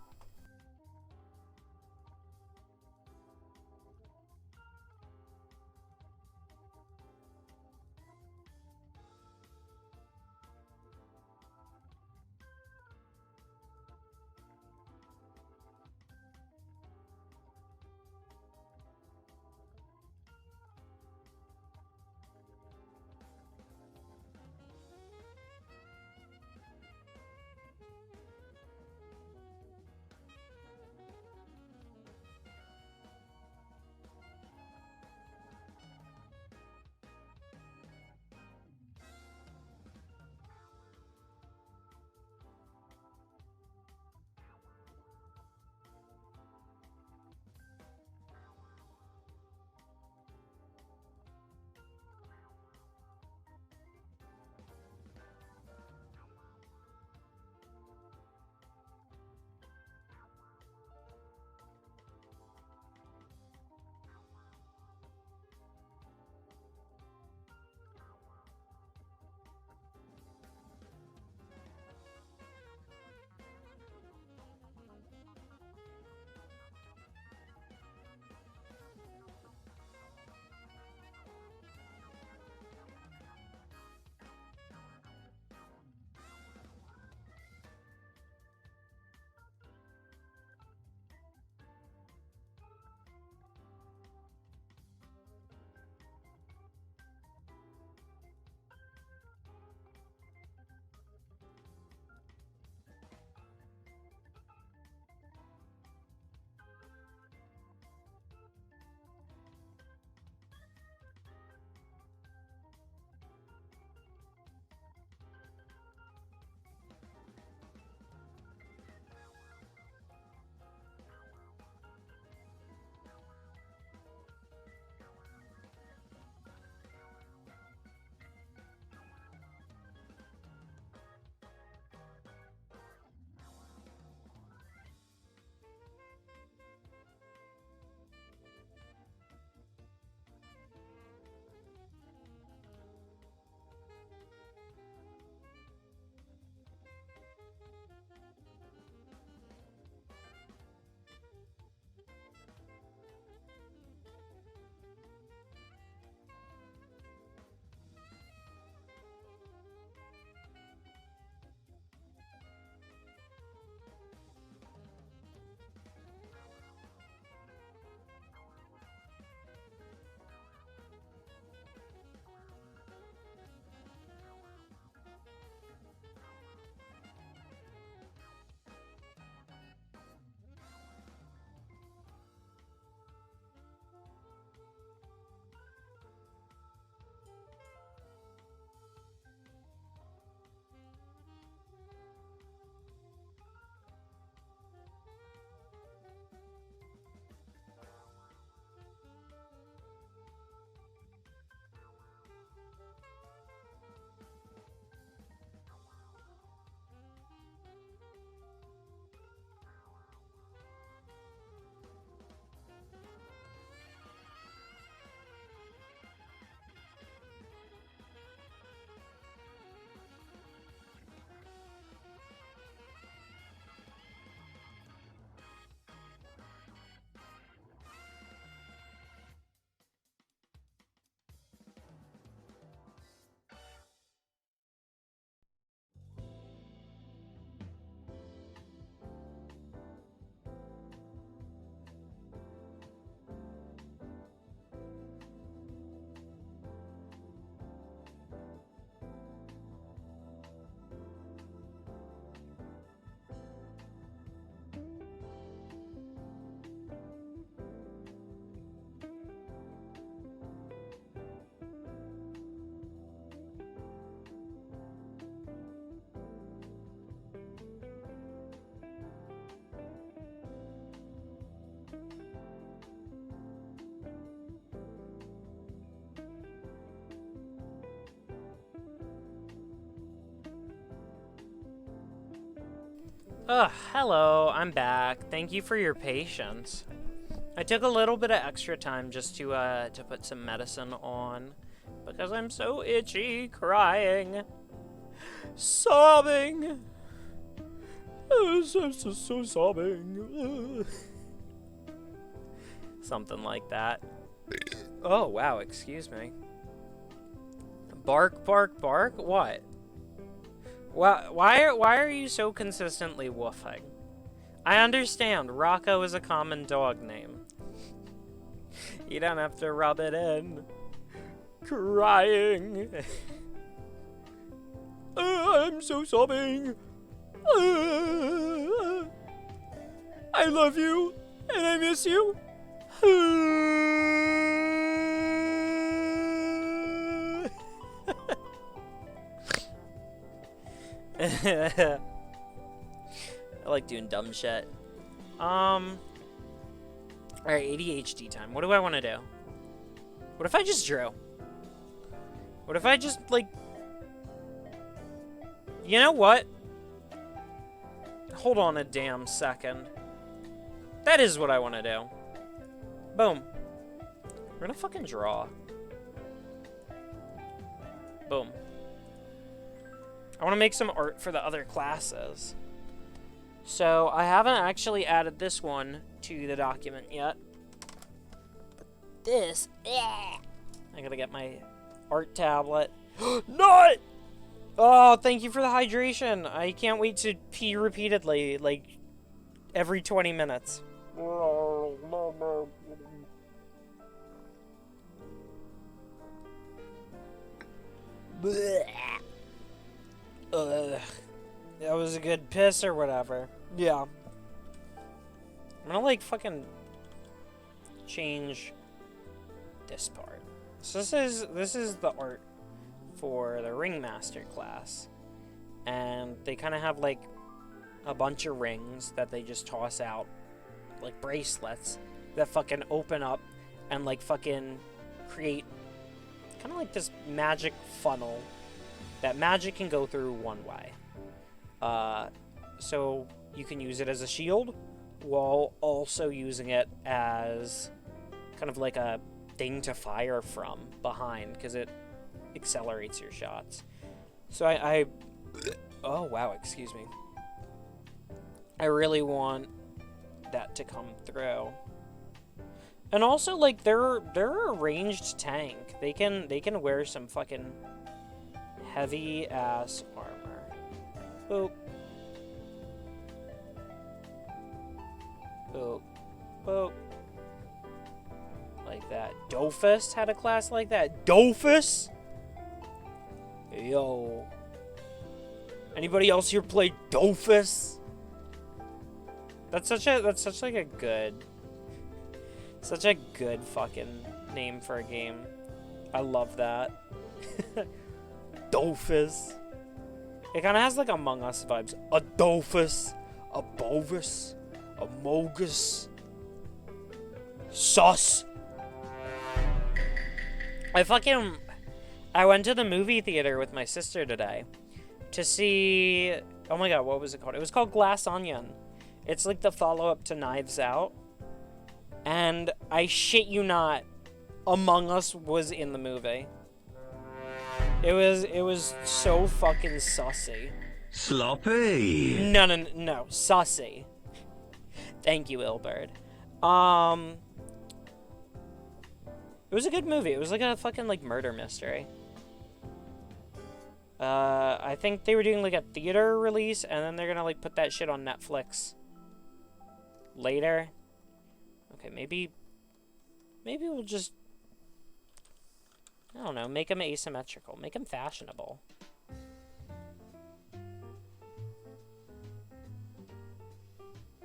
Ugh, hello, I'm back. Thank you for your patience. I took a little bit of extra time just to put some medicine on because I'm so itchy, crying, sobbing. I'm so sobbing. Something like that. Oh, wow, excuse me. Bark, bark, bark? What? Why are you so consistently woofing? I understand, Rocco is a common dog name. You don't have to rub it in. Crying. I'm so sobbing. I love you, and I miss you. I like doing dumb shit. Alright, ADHD time. What do I want to do? What if I just drew? What if I just, like... You know what? Hold on a damn second. That is what I want to do. Boom. We're gonna fucking draw. Boom. I want to make some art for the other classes. So, I haven't actually added this one to the document yet. But this... I gotta get my art tablet. Not! Oh, thank you for the hydration. I can't wait to pee repeatedly, like, every 20 minutes. That was a good piss or whatever. Yeah. I'm gonna, like, fucking change this part. So this is the art for the Ringmaster class. And they kind of have, like, a bunch of rings that they just toss out, like bracelets, that fucking open up and, like, fucking create kind of like this magic funnel that magic can go through one way. So you can use it as a shield while also using it as kind of like a thing to fire from behind because it accelerates your shots. So oh wow, excuse me. I really want that to come through. And also, like, they're a ranged tank. They can wear some fucking heavy ass armor. Boop. Boop. Boop. Like that. Dofus had a class like that. Dofus? Yo. Anybody else here play Dofus? That's such like a good fucking name for a game. I love that. Dofus. It kind of has like Among Us vibes. A Dofus, a Bovis, a Mogus, Sus. I went to the movie theater with my sister today to see, oh my god, what was it called? It was called Glass Onion. It's like the follow-up to Knives Out. And I shit you not, Among Us was in the movie. It was so fucking sussy. Sloppy. No, sussy. Thank you, Ilbird. It was a good movie. It was like a fucking, like, murder mystery. I think they were doing, like, a theater release, and then they're gonna, like, put that shit on Netflix later. Okay, maybe we'll just, I don't know, make him asymmetrical. Make him fashionable.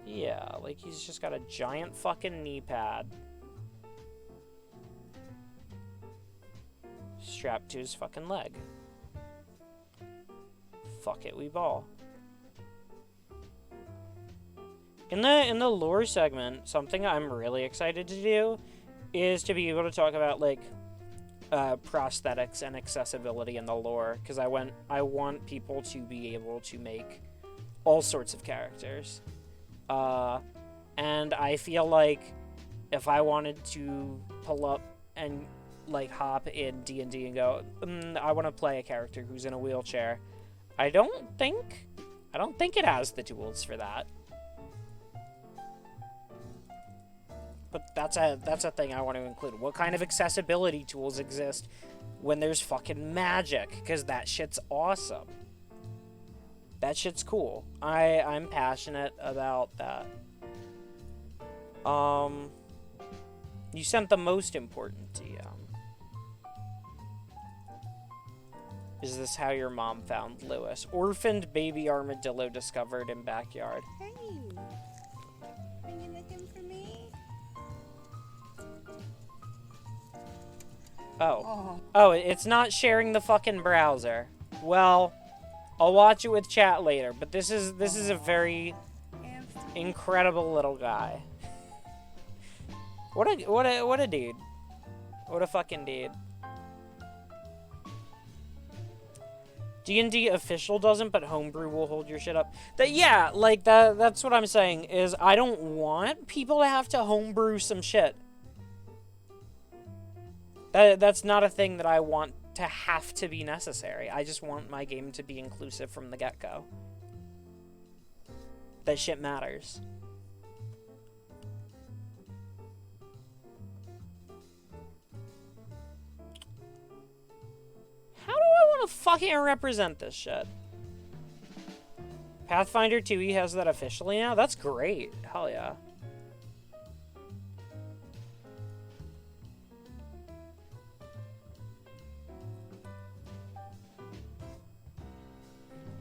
Yeah, like he's just got a giant fucking knee pad strapped to his fucking leg. Fuck it, we ball. In the lore segment, something I'm really excited to do is to be able to talk about, like, prosthetics and accessibility in the lore, because I want people to be able to make all sorts of characters. And I feel like if I wanted to pull up and like hop in D&D and go, I want to play a character who's in a wheelchair, I don't think it has the tools for that. But that's a thing I want to include. What kind of accessibility tools exist when there's fucking magic? Because that shit's awesome. That shit's cool. I'm passionate about that. You sent the most important DM. Is this how your mom found Lewis? Orphaned baby armadillo discovered in backyard. Hey, are you looking for me? Oh, it's not sharing the fucking browser. Well, I'll watch it with chat later, but this is a very incredible little guy. What a dude. What a fucking dude. D&D official doesn't, but homebrew will hold your shit up. Yeah, like that's what I'm saying is I don't want people to have to homebrew some shit. That's not a thing that I want to have to be necessary. I just want my game to be inclusive from the get-go. That shit matters. How do I want to fucking represent this shit? Pathfinder 2E has that officially now? That's great. Hell yeah.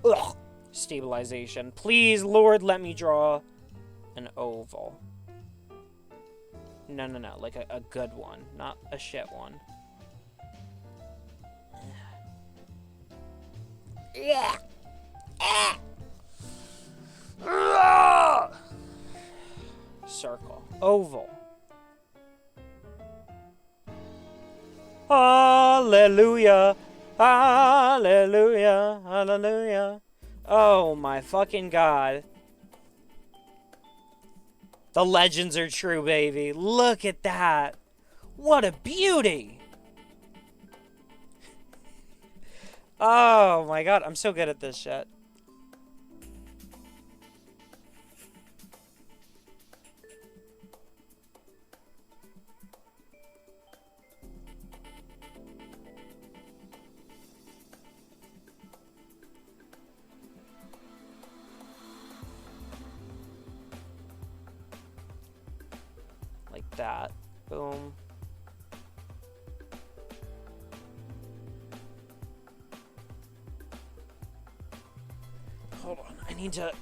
Ugh. Stabilization. Please, Lord, let me draw an oval. No. Like a good one, not a shit one. Yeah. Circle. Oval. Hallelujah. Hallelujah. Hallelujah. Oh my fucking god. The legends are true, baby. Look at that. What a beauty. Oh my god, I'm so good at this shit. Like that. Boom. Hold on, I need to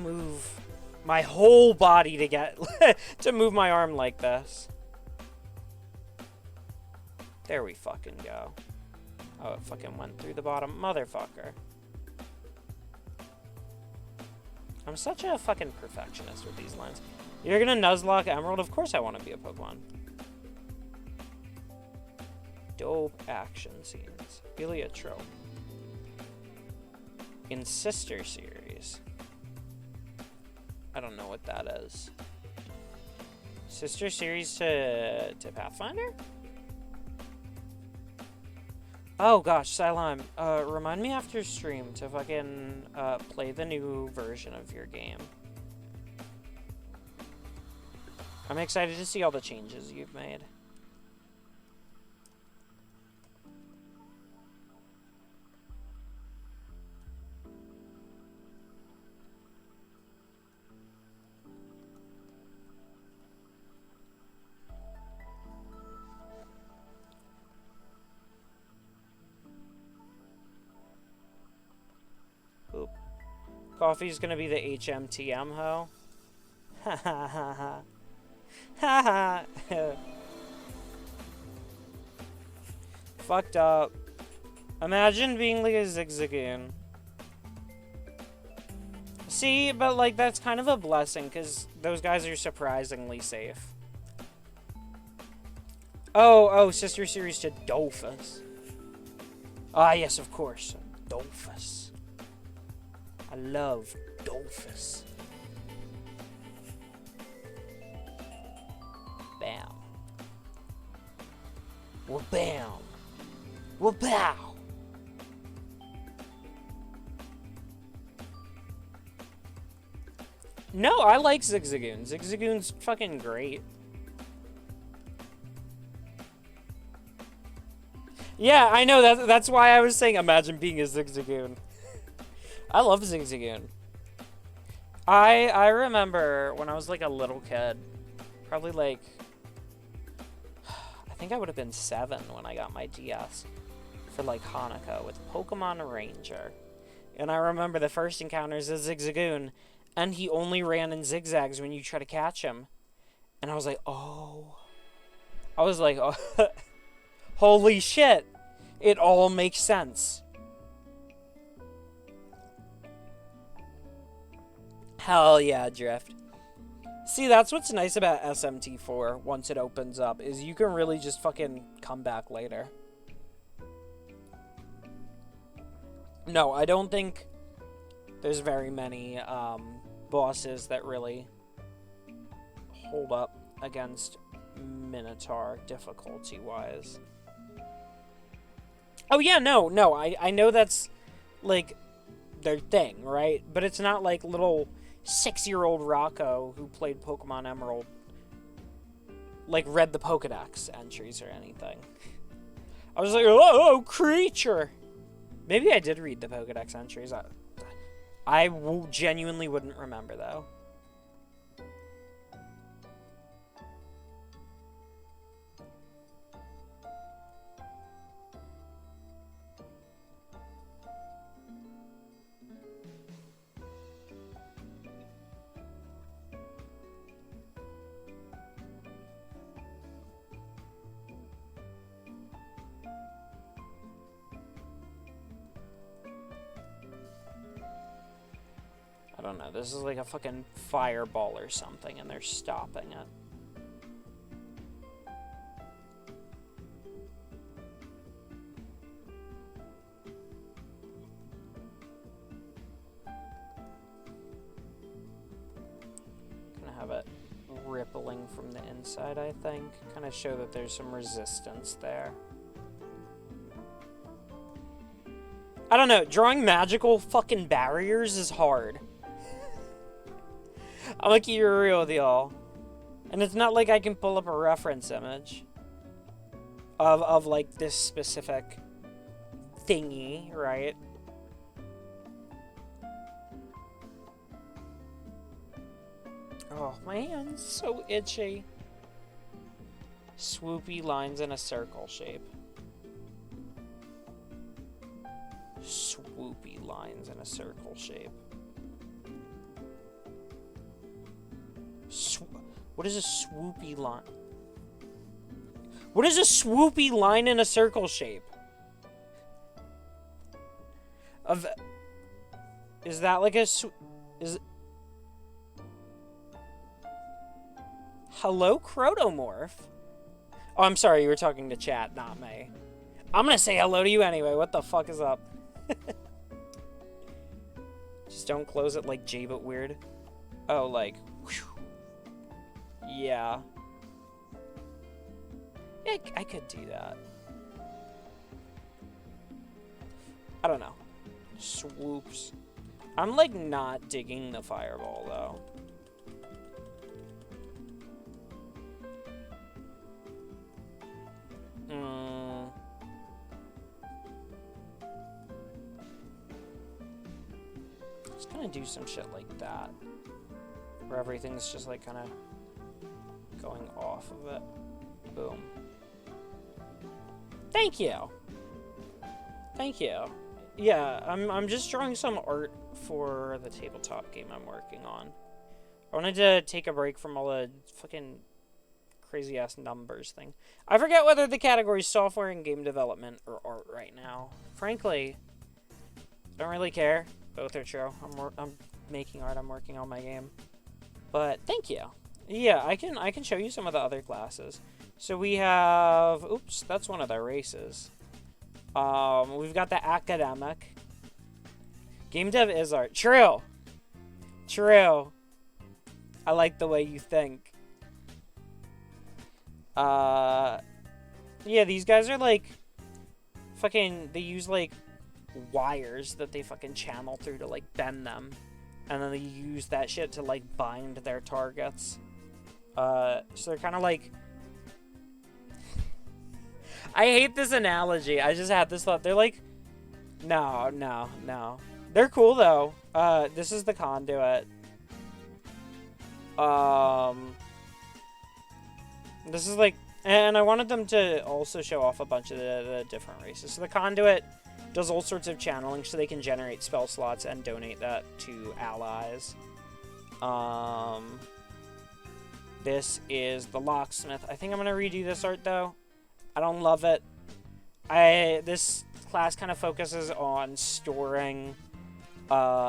move my whole body to get to move my arm like this. There we fucking go. Oh, it fucking went through the bottom. Motherfucker. I'm such a fucking perfectionist with these lines. You're gonna Nuzlocke Emerald? Of course I want to be a Pokemon. Dope action scenes. Heliotrope. In Sister Series. I don't know what that is. Sister Series to Pathfinder? Oh gosh, Silime, remind me after stream to fucking play the new version of your game. I'm excited to see all the changes you've made. Oop. Coffee's gonna be the HMTM ho. Ha ha ha ha. Ha ha. Fucked up. Imagine being like a Zigzagoon. See, but like that's kind of a blessing because those guys are surprisingly safe. Oh, Sister Series to Dolphus. Ah, yes, of course. Dolphus. I love Dolphus. Bam. Well, bam. Well, pow. No, I like Zigzagoon. Zigzagoon's fucking great. Yeah, I know. That's why I was saying imagine being a Zigzagoon. I love Zigzagoon. I remember when I was like a little kid, probably like, I think I would have been 7 when I got my DS for like Hanukkah with Pokemon Ranger. And I remember the first encounter is a Zigzagoon, and he only ran in zigzags when you try to catch him. And I was like, oh. I was like, oh. Holy shit. It all makes sense. Hell yeah, Drift. See, that's what's nice about SMT4 once it opens up, is you can really just fucking come back later. No, I don't think there's very many bosses that really hold up against Minotaur difficulty-wise. Oh yeah, no, I know that's, like, their thing, right? But it's not like little 6-year-old Rocco who played Pokemon Emerald, like, read the Pokedex entries or anything. I was like, oh, creature! Maybe I did read the Pokedex entries. I genuinely wouldn't remember, though. I don't know, this is like a fucking fireball or something, and they're stopping it. Gonna have it rippling from the inside, I think. Kind of show that there's some resistance there. I don't know, drawing magical fucking barriers is hard. I'm gonna keep it real with y'all. And it's not like I can pull up a reference image of like this specific thingy, right? Oh, my hand's so itchy. Swoopy lines in a circle shape. Swoopy lines in a circle shape. What is a swoopy line? What is a swoopy line in a circle shape? Is that like a Hello, Crotomorph? Oh, I'm sorry, you were talking to chat, not me. I'm gonna say hello to you anyway. What the fuck is up? Just don't close it like J, but weird. Oh, like, whew. Yeah. Yeah, I could do that. I don't know. Swoops. I'm, like, not digging the fireball, though. Just gonna do some shit like that. Where everything's just, like, kind of going off of it. Boom. Thank you. Thank you. Yeah, I'm just drawing some art for the tabletop game I'm working on. I wanted to take a break from all the fucking crazy-ass numbers thing. I forget whether the category is software and game development or art right now. Frankly, don't really care. Both are true. I'm making art. I'm working on my game. But thank you. Yeah, I can show you some of the other classes. So we have... Oops, that's one of the races. We've got the academic. Game dev is art. True. True. I like the way you think. Yeah, these guys are like fucking, they use like wires that they fucking channel through to like bend them. And then they use that shit to like bind their targets. So they're kind of like, I hate this analogy. I just had this thought. They're like, no. They're cool though. This is the conduit. This is like, and I wanted them to also show off a bunch of the different races. So the conduit does all sorts of channeling so they can generate spell slots and donate that to allies. This is the locksmith. I think I'm gonna redo this art though. I don't love it. This class kind of focuses on storing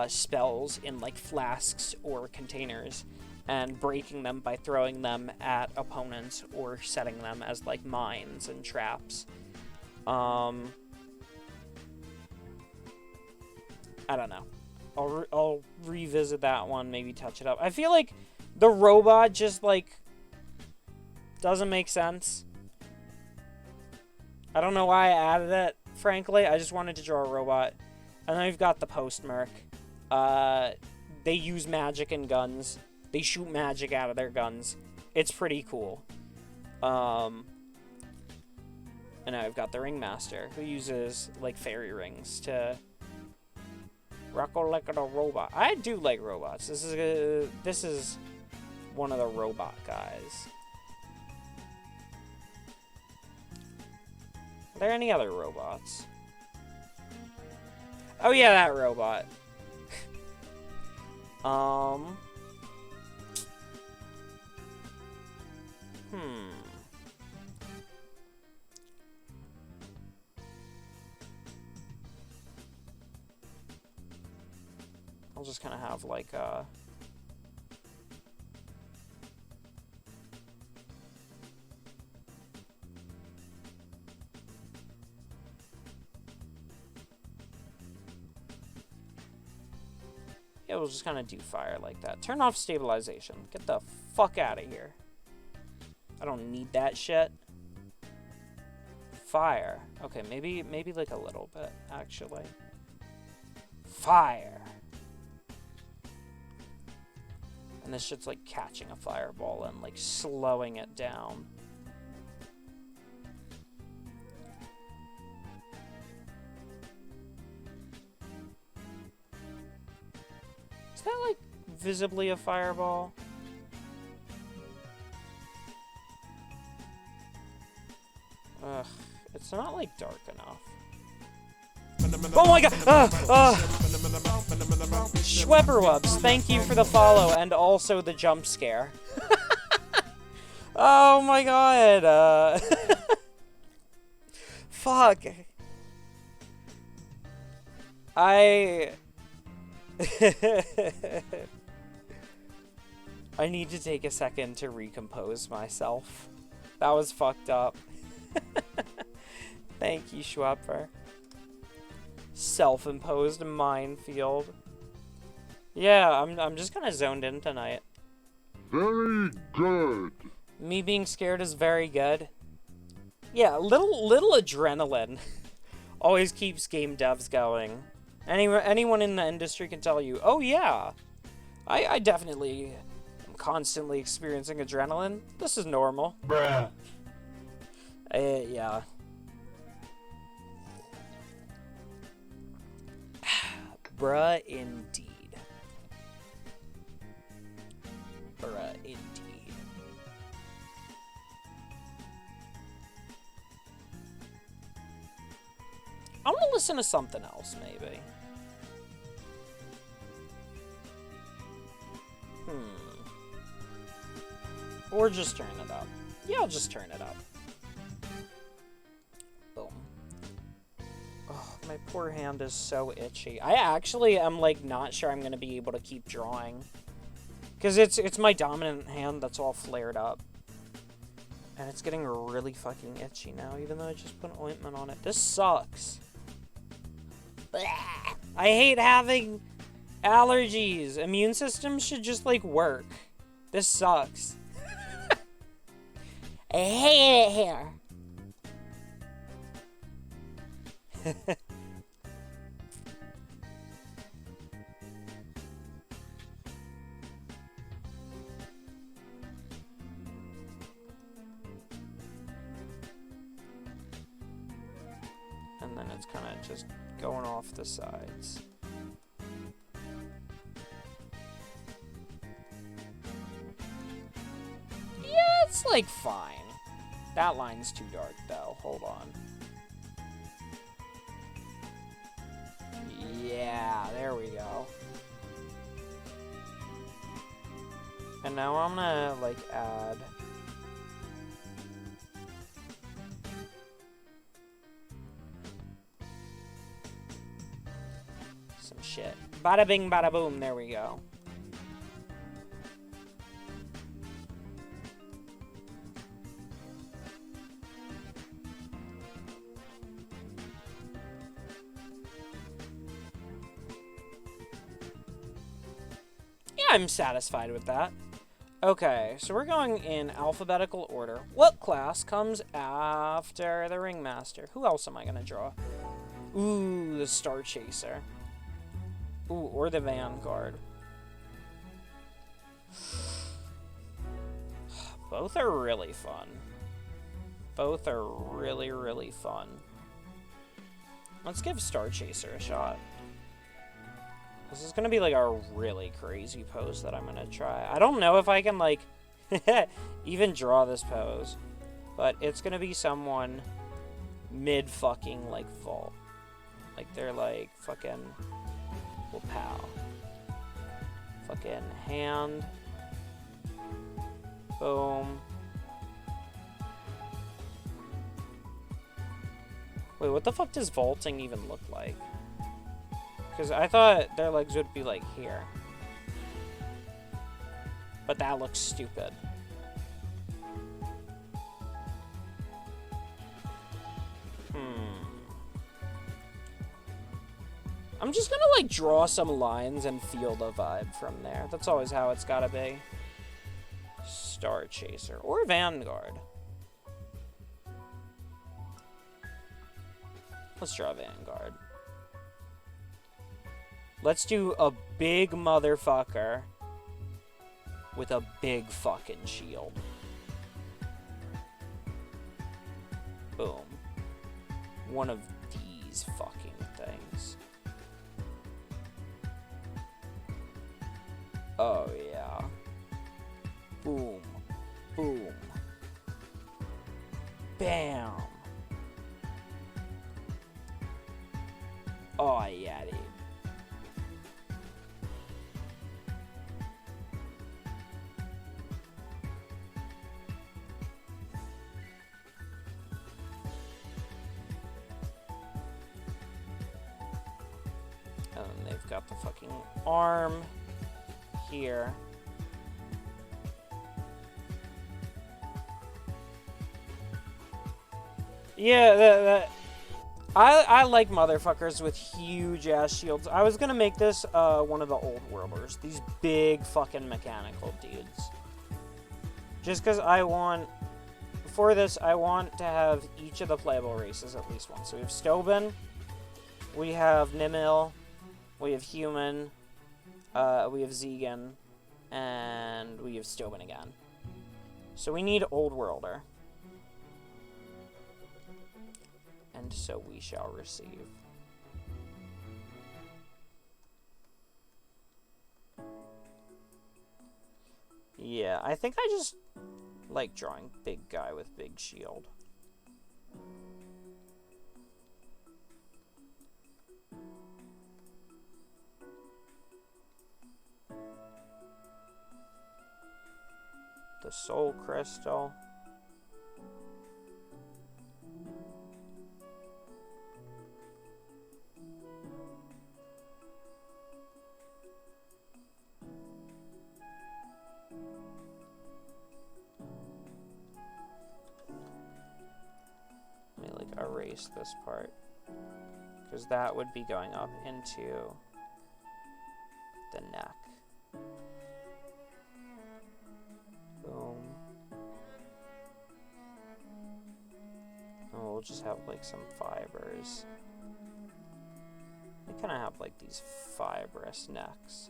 spells in like flasks or containers and breaking them by throwing them at opponents or setting them as like mines and traps. I don't know. I'll revisit that one, maybe touch it up. I feel like the robot just like doesn't make sense. I don't know why I added it, frankly. I just wanted to draw a robot. And then we've got the postmerc. They use magic and guns. They shoot magic out of their guns. It's pretty cool. And now I've got the ringmaster, who uses like fairy rings to rock like a robot. I do like robots. This is one of the robot guys. Are there any other robots? Oh yeah, that robot. I'll just kind of have like yeah, we'll just kind of do fire like that. Turn off stabilization. Get the fuck out of here. I don't need that shit. Fire. Okay, maybe like a little bit, actually. Fire. And this shit's like catching a fireball and like slowing it down. Is that like visibly a fireball? Ugh, it's not like dark enough. Oh my god! Schwepperwubs, thank you for the follow and also the jump scare. Oh my god! Fuck. I need to take a second to recompose myself. That was fucked up. Thank you, Schwepper. Self-imposed minefield. Yeah, I'm just kind of zoned in tonight. Very good. Me being scared is very good. Yeah, little adrenaline always keeps game devs going. Anyone in the industry can tell you, oh yeah, I definitely am constantly experiencing adrenaline. This is normal. Bruh. Yeah. Bruh, indeed. Bruh, indeed. I want to listen to something else, maybe. Or just turn it up. Yeah, I'll just turn it up. Boom. Oh, my poor hand is so itchy. I actually am, like, not sure I'm gonna be able to keep drawing. Because it's my dominant hand that's all flared up. And it's getting really fucking itchy now, even though I just put ointment on it. This sucks. Blah. I hate having allergies. Immune system should just, like, work. This sucks. I hate it here. And then it's kind of just going off the sides. Yeah, it's like fine. That line's too dark though. Hold on. Yeah, there we go. And now I'm gonna like add some shit. Bada bing, bada boom, there we go. Yeah, I'm satisfied with that. Okay, so we're going in alphabetical order. What class comes after the Ringmaster? Who else am I gonna draw? Ooh, the Star Chaser. Ooh, or the Vanguard. Both are really fun. Both are really, really fun. Let's give Star Chaser a shot. This is gonna be like a really crazy pose that I'm gonna try. I don't know if I can like even draw this pose, but it's gonna be someone mid fucking like vault. Like they're like fucking well, pow. Fucking hand. Boom. Wait, what the fuck does vaulting even look like? Because I thought their legs would be, like, here. But that looks stupid. I'm just gonna, like, draw some lines and feel the vibe from there. That's always how it's gotta be. Star Chaser. Or Vanguard. Let's draw Vanguard. Let's do a big motherfucker with a big fucking shield. Boom. One of these fucking things. Oh, yeah. Boom. Boom. Bam. Oh, yeah, dude. And they've got the fucking arm here. Yeah, I like motherfuckers with huge ass shields. I was gonna make this one of the old worlders. These big fucking mechanical dudes. Just because I want, for this, I want to have each of the playable races at least once. So we have Stobin, we have Nimil, we have Human, we have Zegan, and we have Stobin again. So we need Old Worlder. And so we shall receive. Yeah, I think I just like drawing big guy with big shield. The Soul Crystal. Let me like erase this part, Because that would be going up into the neck. Boom. And we'll just have like some fibers. We kind of have like these fibrous necks.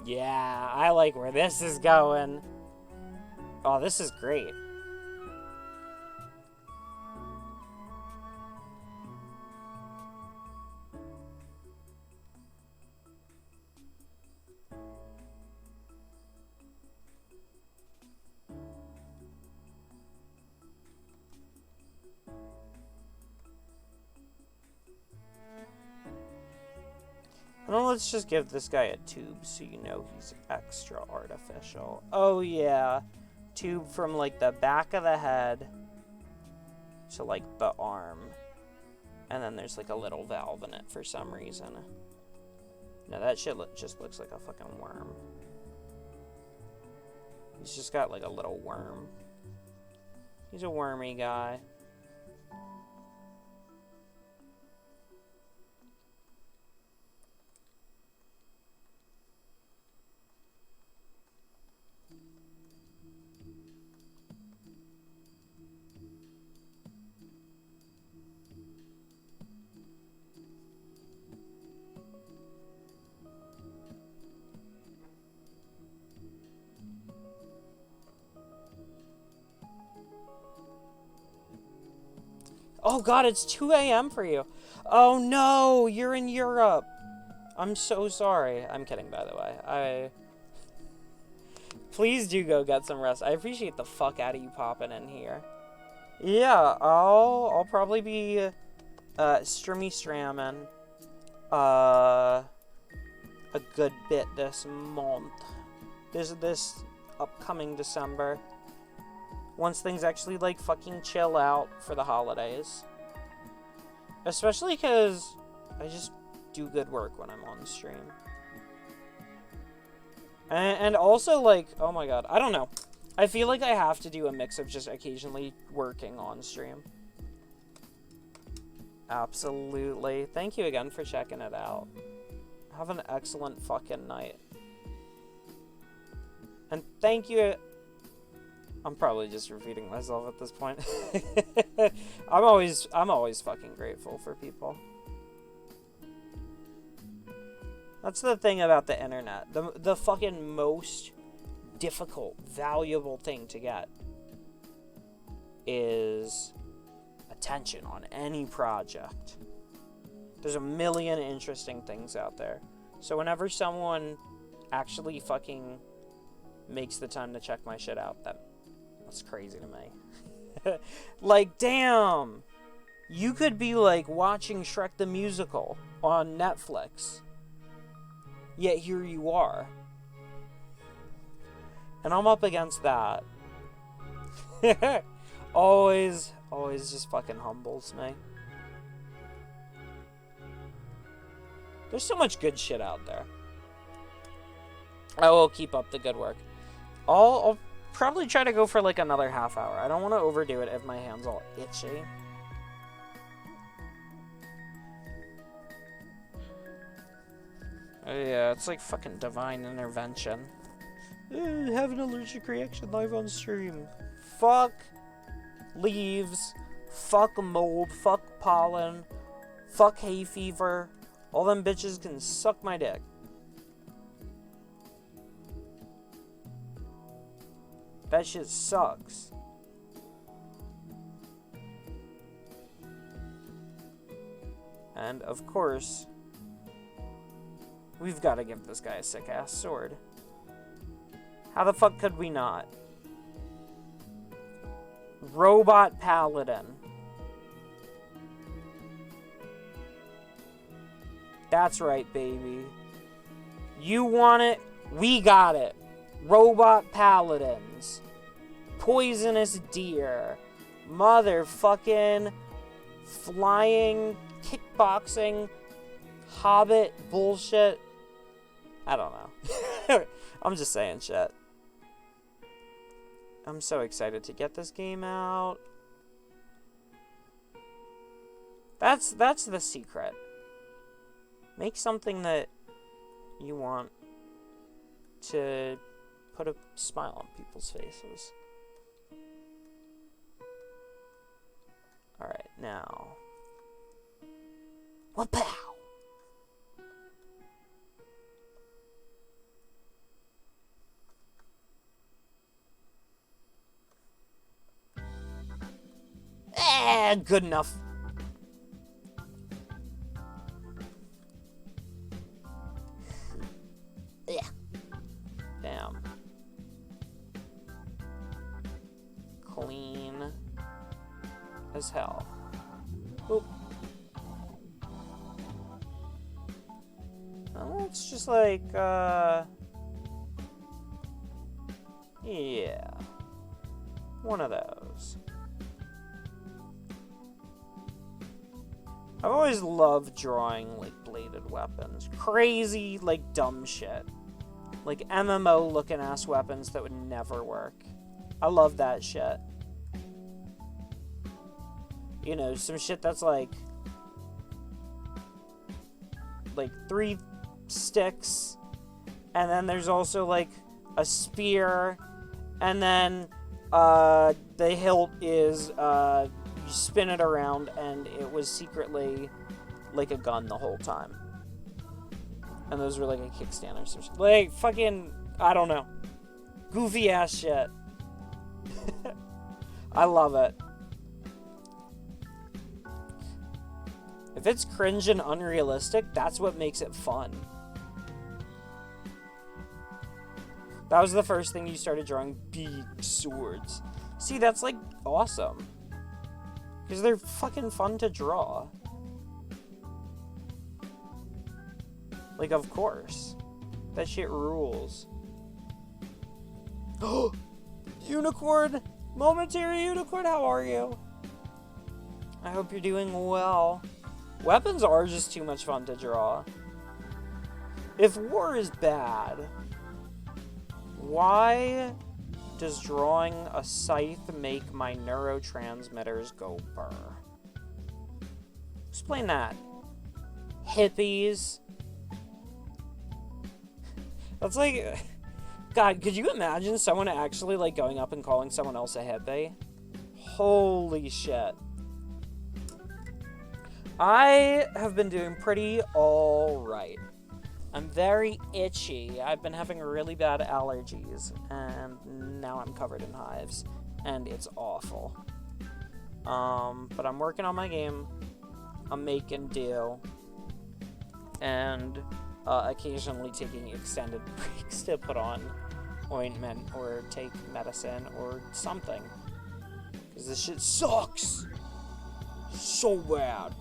Yeah, I like where this is going. Oh, this is great. Well, let's just give this guy a tube so you know he's extra artificial. Oh, yeah. Tube from, like, the back of the head to, like, the arm. And then there's, like, a little valve in it for some reason. No, that shit just looks like a fucking worm. He's just got, like, a little worm. He's a wormy guy. Oh god, it's 2 a.m. for you. Oh no, you're in Europe. I'm so sorry. I'm kidding, by the way. Please do go get some rest. I appreciate the fuck out of you popping in here. Yeah, I'll probably be stramming a good bit this month. This upcoming December. Once things actually, like, fucking chill out for the holidays. Especially because I just do good work when I'm on stream. And also, like, oh my god, I don't know. I feel like I have to do a mix of just occasionally working on stream. Absolutely. Thank you again for checking it out. Have an excellent fucking night. And thank you... I'm probably just repeating myself at this point. I'm always fucking grateful for people. That's the thing about the internet. The fucking most difficult, valuable thing to get is attention on any project. There's a million interesting things out there. So whenever someone actually fucking makes the time to check my shit out, that's crazy to me. Like, damn! You could be, like, watching Shrek the Musical on Netflix. Yet here you are. And I'm up against that. always just fucking humbles me. There's so much good shit out there. I will keep up the good work. I'll probably try to go for like another half hour. I don't want to overdo it if my hand's all itchy. Yeah, it's like fucking divine intervention. Have an allergic reaction live on stream. Fuck leaves. Fuck mold. Fuck pollen. Fuck hay fever. All them bitches can suck my dick. That shit sucks. And, of course, we've got to give this guy a sick-ass sword. How the fuck could we not? Robot Paladin. That's right, baby. You want it? We got it. Robot Paladins. Poisonous deer. Motherfucking flying, kickboxing, hobbit bullshit. I don't know. I'm just saying shit. I'm so excited to get this game out. That's the secret. Make something that you want to put a smile on people's faces. Alright, now. Wapow! Good enough. Yeah. Damn. Clean as hell. Oop. Oh, it's just like, yeah. One of those. I've always loved drawing, like, bladed weapons. Crazy, like, dumb shit. Like, MMO-looking-ass weapons that would never work. I love that shit. You know, some shit that's, like 3 sticks, and then there's also, like, a spear, and then, the hilt is, you spin it around, and it was secretly like a gun the whole time. And those were like a kickstand or some shit. Like, fucking, I don't know. Goofy ass shit. I love it. If it's cringe and unrealistic, that's what makes it fun. That was the first thing you started drawing, big swords. See, that's like awesome. Because they're fucking fun to draw. Like, of course. That shit rules. Oh! Unicorn! Momentary unicorn, how are you? I hope you're doing well. Weapons are just too much fun to draw. If war is bad, why does drawing a scythe make my neurotransmitters go burr? Explain that. Hippies. That's like... God, could you imagine someone actually, like, going up and calling someone else a hippie? Holy shit. I have been doing pretty alright. I'm very itchy. I've been having really bad allergies, and now I'm covered in hives, and it's awful. But I'm working on my game. I'm making do, and occasionally taking extended breaks to put on ointment or take medicine or something. Because this shit sucks! So bad.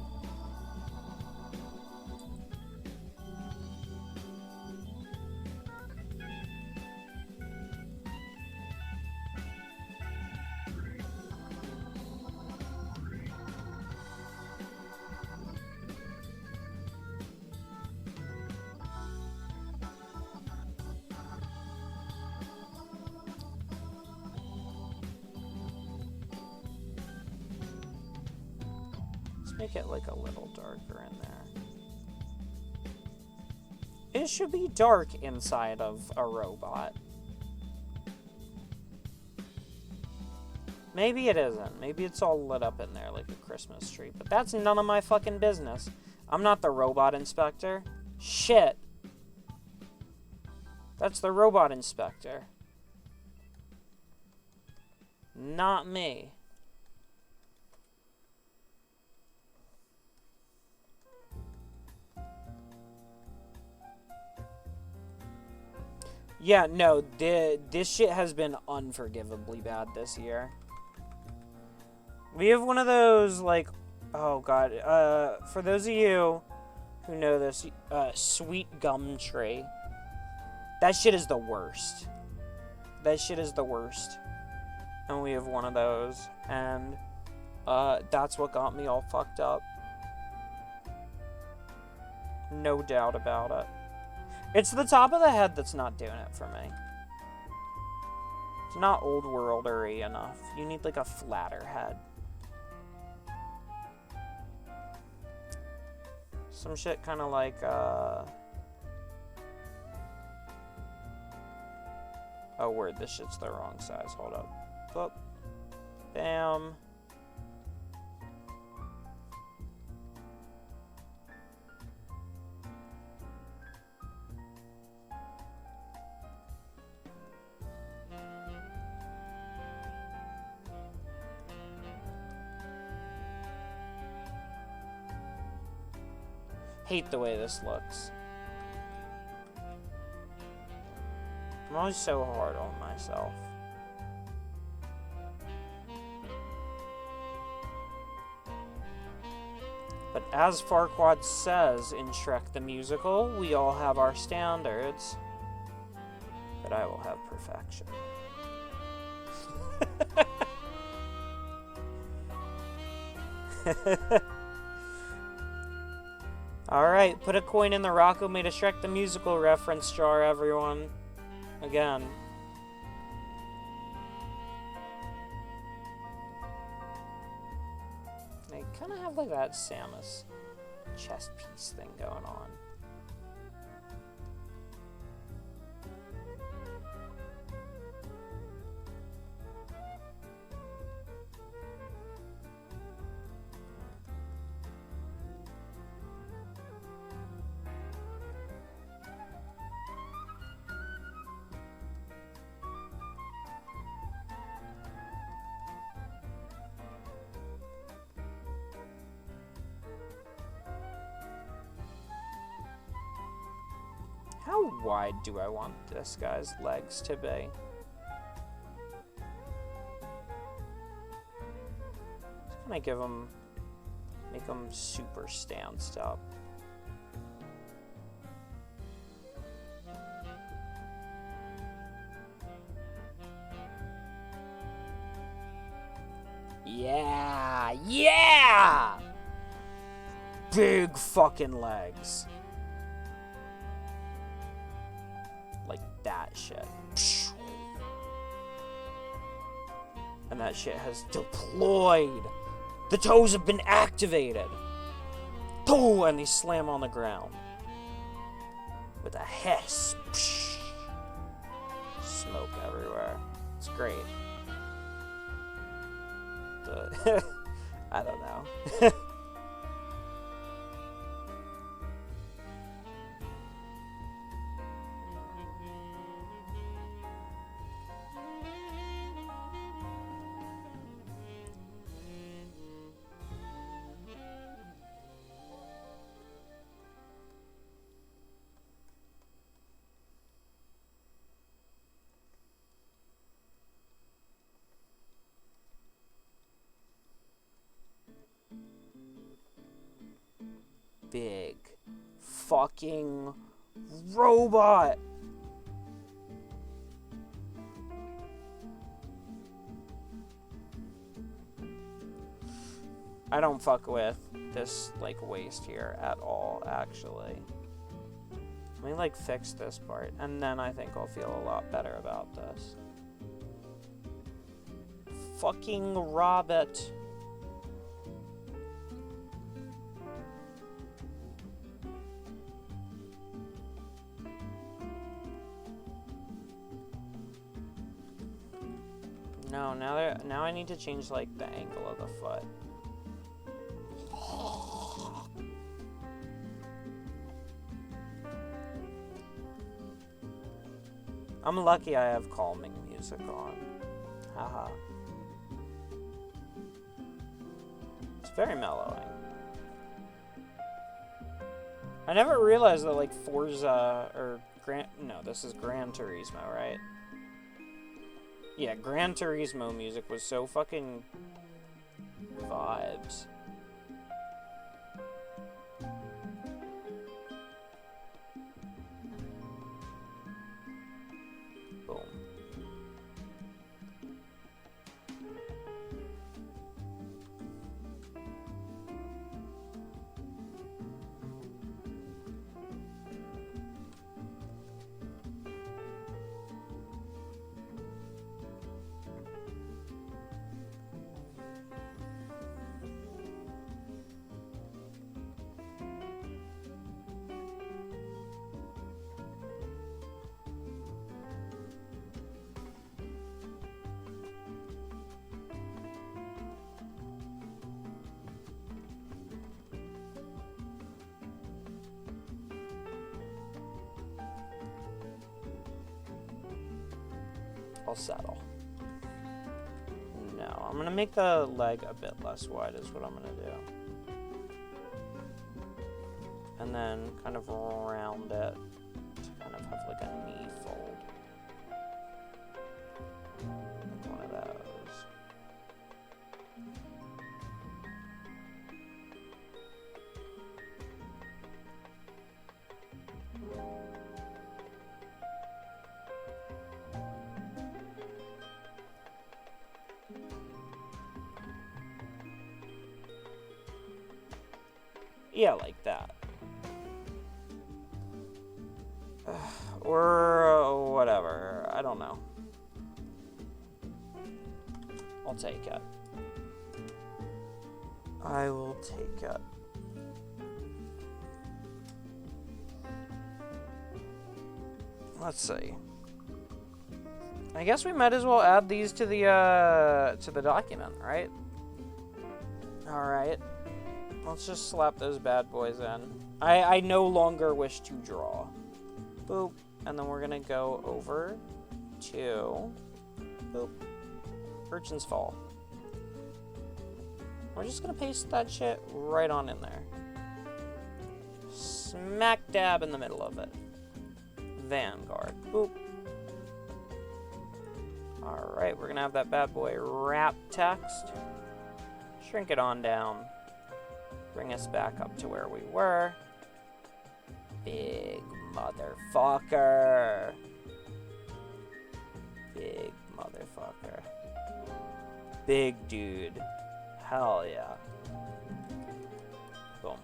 Make it like a little darker in there. It should be dark inside of a robot. Maybe it isn't. Maybe it's all lit up in there like a Christmas tree. But that's none of my fucking business. I'm not the robot inspector. Shit. That's the robot inspector. Not me. Yeah, no, this shit has been unforgivably bad this year. We have one of those, like, oh god, for those of you who know this, sweet gum tree. That shit is the worst. That shit is the worst. And we have one of those, and that's what got me all fucked up. No doubt about it. It's the top of the head that's not doing it for me. It's not old worldery enough. You need like a flatter head. Some shit kind of like, oh, word, this shit's the wrong size. Hold up. Boop. Bam. Hate the way this looks. I'm always so hard on myself. But as Farquaad says in Shrek the Musical, we all have our standards. But I will have perfection. Alright, put a coin in the Rocco made a Shrek the Musical reference jar, everyone. Again. They kind of have like that Samus chest piece thing going on. How wide do I want this guy's legs to be? Just gonna give him, make him super stanced up. Yeah, yeah! Big fucking legs. Like that shit. And that shit has deployed. The toes have been activated. Boom! And they slam on the ground. With a hiss. Smoke everywhere. It's great. I don't know. Big fucking robot. I don't fuck with this like waist here at all, actually. Let me like fix this part and then I think I'll feel a lot better about this. Fucking Robert. No, now I need to change, like, the angle of the foot. I'm lucky I have calming music on. Haha. It's very mellowing. I never realized that, like, Forza, or no, this is Gran Turismo, right? Yeah, Gran Turismo music was so fucking vibes. Boom. I'll settle. No, I'm gonna make the leg a bit less wide is what I'm gonna do. And then kind of round it to kind of have like a knee fold. Like one of those. Yeah, like that. Or whatever. I don't know. I'll take it. I will take it. Let's see. I guess we might as well add these to the document, right? All right. Let's just slap those bad boys in. I no longer wish to draw. Boop. And then we're gonna go over to boop. Urchin's Fall. We're just gonna paste that shit right on in there. Smack dab in the middle of it. Vanguard. Boop. Alright, we're gonna have that bad boy wrap text. Shrink it on down. Bring us back up to where we were. Big motherfucker. Big motherfucker. Big dude. Hell yeah. Boom.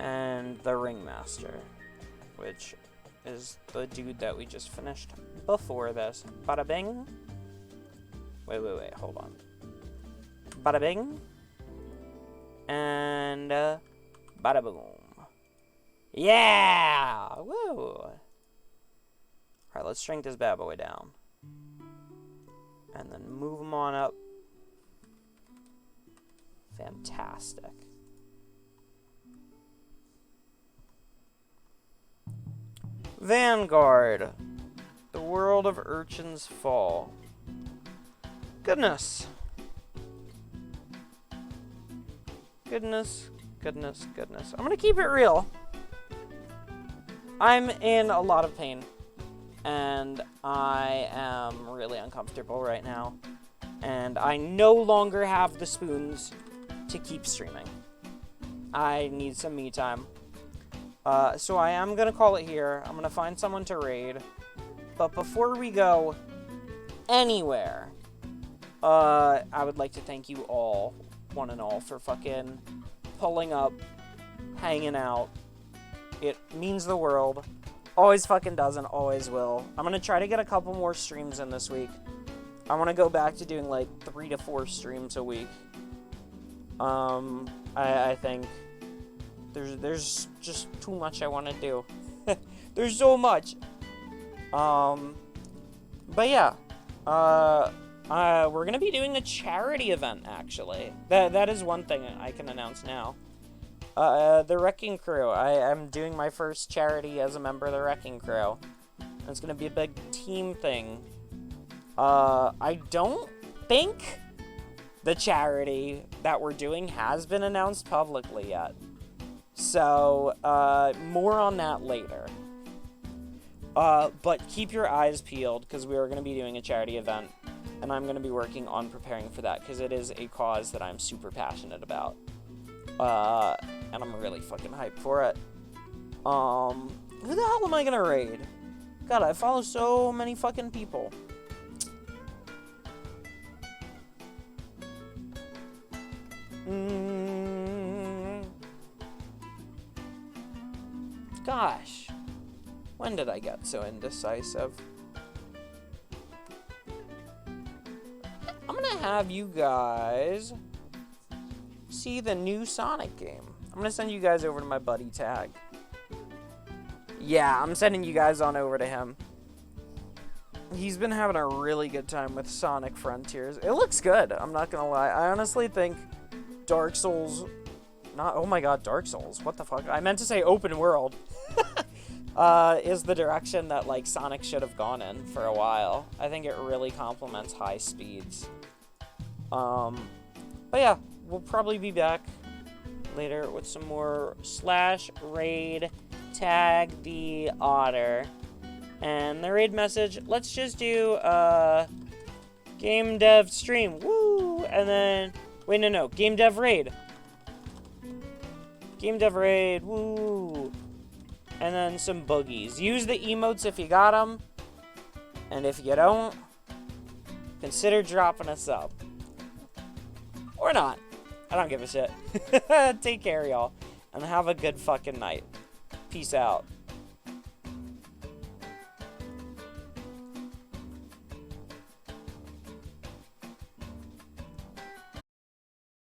And the Ringmaster, which is the dude that we just finished before this. Bada bing. Wait, hold on. Bada bing. And bada boom. Yeah! Woo! Alright, let's shrink this bad boy down. And then move him on up. Fantastic. Vanguard. The world of Urchin's Fall. Goodness. Goodness. I'm gonna keep it real. I'm in a lot of pain. And I am really uncomfortable right now. And I no longer have the spoons to keep streaming. I need some me time. So I am going to call it here. I'm going to find someone to raid. But before we go anywhere, I would like to thank you all, one and all, for fucking pulling up, hanging out. It means the world. Always fucking does and always will. I'm going to try to get a couple more streams in this week. I want to go back to doing like 3 to 4 streams a week. I think there's just too much I want to do. There's so much. But But yeah, we're gonna be doing a charity event, actually. That is one thing I can announce now. The Wrecking Crew. I am doing my first charity as a member of the Wrecking Crew. And it's gonna be a big team thing. I don't think the charity that we're doing has been announced publicly yet. So, more on that later. But keep your eyes peeled, because we are going to be doing a charity event, and I'm going to be working on preparing for that, because it is a cause that I'm super passionate about. And I'm really fucking hyped for it. Who the hell am I going to raid? God, I follow so many fucking people. Gosh. When did I get so indecisive? I'm gonna have you guys see the new Sonic game. I'm gonna send you guys over to my buddy Tag. Yeah, I'm sending you guys on over to him. He's been having a really good time with Sonic Frontiers. It looks good, I'm not gonna lie. I honestly think Dark Souls... oh my god, Dark Souls. What the fuck? I meant to say open world. Is the direction that, like, Sonic should have gone in for a while. I think it really complements high speeds. But yeah, we'll probably be back later with some more /raid tag the otter. And the raid message, let's just do, game dev stream, woo! And then, wait, no, game dev raid. Game dev raid, woo! And then some boogies. Use the emotes if you got them. And if you don't, consider dropping a sub. Or not. I don't give a shit. Take care, y'all. And have a good fucking night. Peace out.